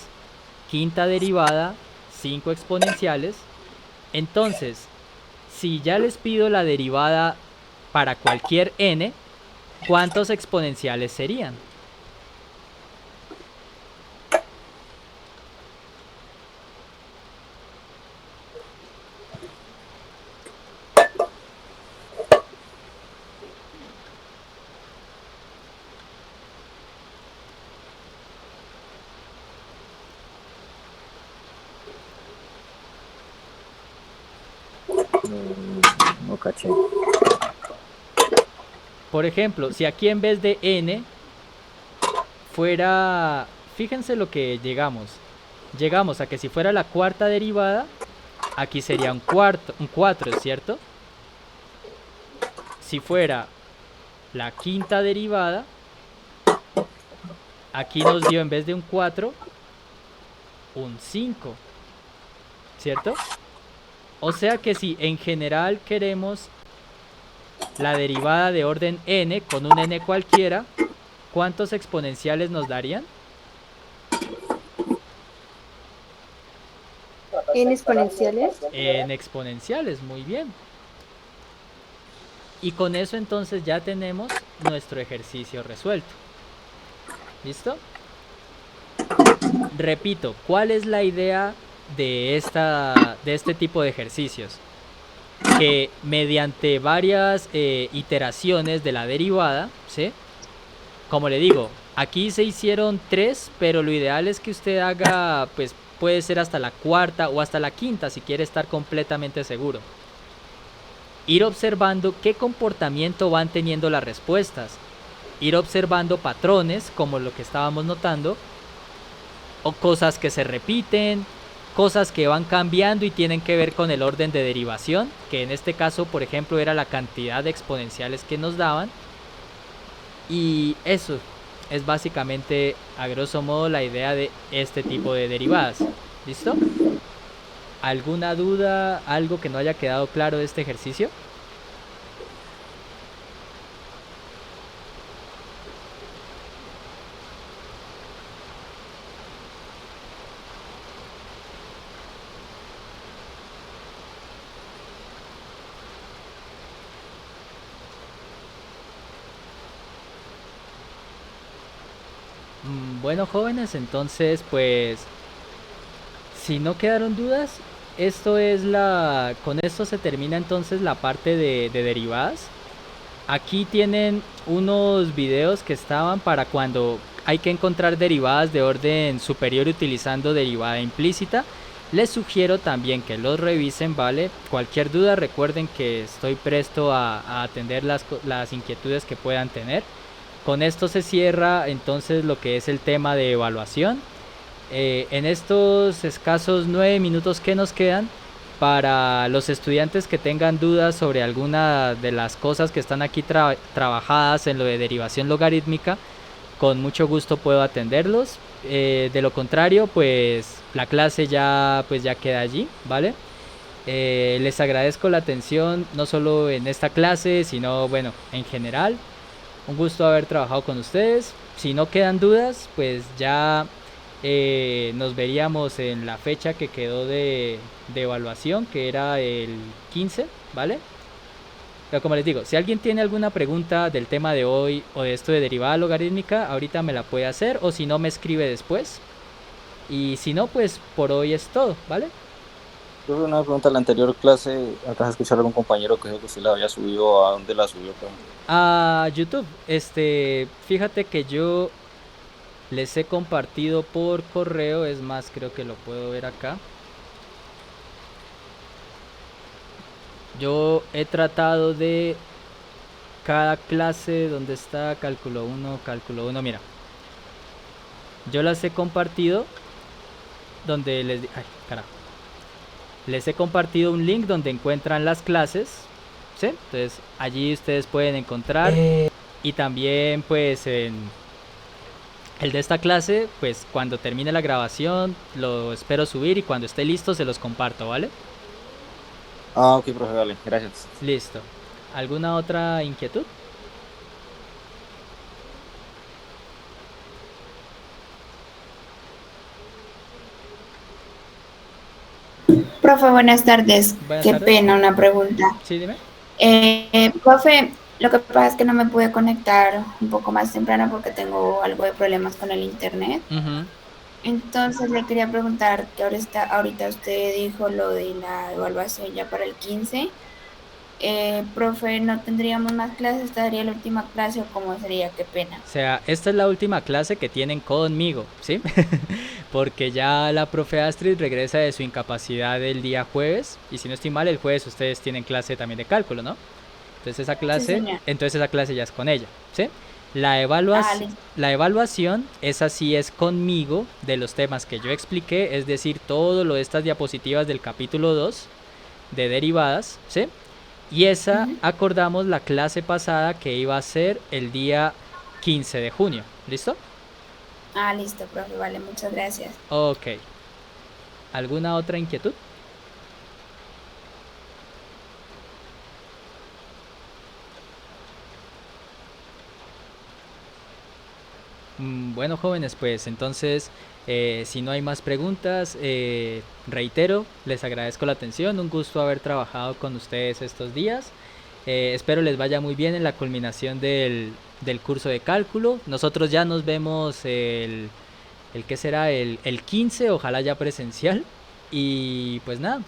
Quinta derivada, 5 exponenciales. Entonces, si ya les pido la derivada para cualquier n, ¿cuántos exponenciales serían? No caché. Por ejemplo, si aquí en vez de n fuera, fíjense lo que llegamos a que si fuera la cuarta derivada, aquí sería un 4, ¿cierto? Si fuera la quinta derivada, aquí nos dio en vez de un 4, un 5, ¿cierto? O sea que si en general queremos la derivada de orden n con un n cualquiera, ¿cuántos exponenciales nos darían? ¿En exponenciales? En exponenciales, muy bien. Y con eso entonces ya tenemos nuestro ejercicio resuelto. ¿Listo? Repito, ¿cuál es la idea de este tipo de ejercicios? Que mediante varias iteraciones de la derivada, ¿sí? Como le digo, aquí se hicieron 3, pero lo ideal es que usted haga, pues puede ser hasta la cuarta o hasta la quinta si quiere estar completamente seguro. Ir observando qué comportamiento van teniendo las respuestas. Ir observando patrones, como lo que estábamos notando, o cosas que se repiten, cosas que van cambiando y tienen que ver con el orden de derivación, que en este caso, por ejemplo, era la cantidad de exponenciales que nos daban. Y eso es básicamente, a grosso modo, la idea de este tipo de derivadas. ¿Listo? ¿Alguna duda, algo que no haya quedado claro de este ejercicio? Bueno, jóvenes, entonces pues si no quedaron dudas, con esto se termina entonces la parte de derivadas. Aquí tienen unos videos que estaban para cuando hay que encontrar derivadas de orden superior utilizando derivada implícita. Les sugiero también que los revisen, ¿vale? Cualquier duda, recuerden que estoy presto a atender las inquietudes que puedan tener. Con esto se cierra entonces lo que es el tema de evaluación. En estos escasos 9 minutos que nos quedan, para los estudiantes que tengan dudas sobre alguna de las cosas que están aquí trabajadas en lo de derivación logarítmica, con mucho gusto puedo atenderlos. De lo contrario, pues la clase ya queda allí, ¿vale? Les agradezco la atención no solo en esta clase, sino bueno, en general. Un gusto haber trabajado con ustedes. Si no quedan dudas, pues ya nos veríamos en la fecha que quedó de evaluación, que era el 15, ¿vale? Pero como les digo, si alguien tiene alguna pregunta del tema de hoy o de esto de derivada logarítmica, ahorita me la puede hacer, o si no me escribe después. Y si no, pues por hoy es todo, ¿vale? Yo una pregunta en la anterior clase, acá de escuchar a algún compañero que dijo que usted la había subido, ¿a dónde la subió? A YouTube. Fíjate que yo les he compartido por correo, es más, creo que lo puedo ver acá. Yo he tratado de cada clase donde está cálculo 1, mira. Yo las he compartido donde les he compartido un link donde encuentran las clases, ¿sí? Entonces allí ustedes pueden encontrar y también pues en el de esta clase, pues cuando termine la grabación lo espero subir y cuando esté listo se los comparto, ¿vale? Ah, ok, profe, vale, gracias. Listo. ¿Alguna otra inquietud? Profe, buenas tardes. Buenas Qué tardes. pena, una pregunta. Sí, dime. Profe, lo que pasa es que no me pude conectar un poco más temprano porque tengo algo de problemas con el internet. Entonces le quería preguntar que ahorita usted dijo lo de la evaluación ya para el 15. Profe, ¿no tendríamos más clases? ¿Esta sería la última clase o cómo sería? Qué pena. O sea, esta es la última clase que tienen conmigo, ¿sí? Porque ya la profe Astrid regresa de su incapacidad el día jueves. Y si no estoy mal, el jueves ustedes tienen clase también de cálculo, ¿no? Entonces esa clase ya es con ella, ¿sí? La evaluación, esa sí es conmigo de los temas que yo expliqué, es decir, todo lo de estas diapositivas del capítulo 2 de derivadas, ¿sí? Y esa acordamos la clase pasada que iba a ser el día 15 de junio, ¿listo? Listo, profe, vale, muchas gracias. Ok. ¿Alguna otra inquietud? Bueno, jóvenes, pues entonces, si no hay más preguntas, reitero, les agradezco la atención, un gusto haber trabajado con ustedes estos días. Espero les vaya muy bien en la culminación del curso de cálculo. Nosotros ya nos vemos el que será el 15, ojalá ya presencial. Y pues nada,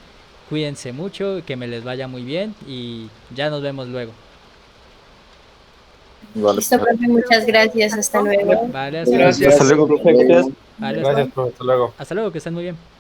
cuídense mucho, que me les vaya muy bien y ya nos vemos luego. Vale. Listo, profe, muchas gracias, hasta luego. Vale, Gracias. Hasta luego, profe. Vale, Gracias, profe. Hasta luego. Hasta luego, que estén muy bien.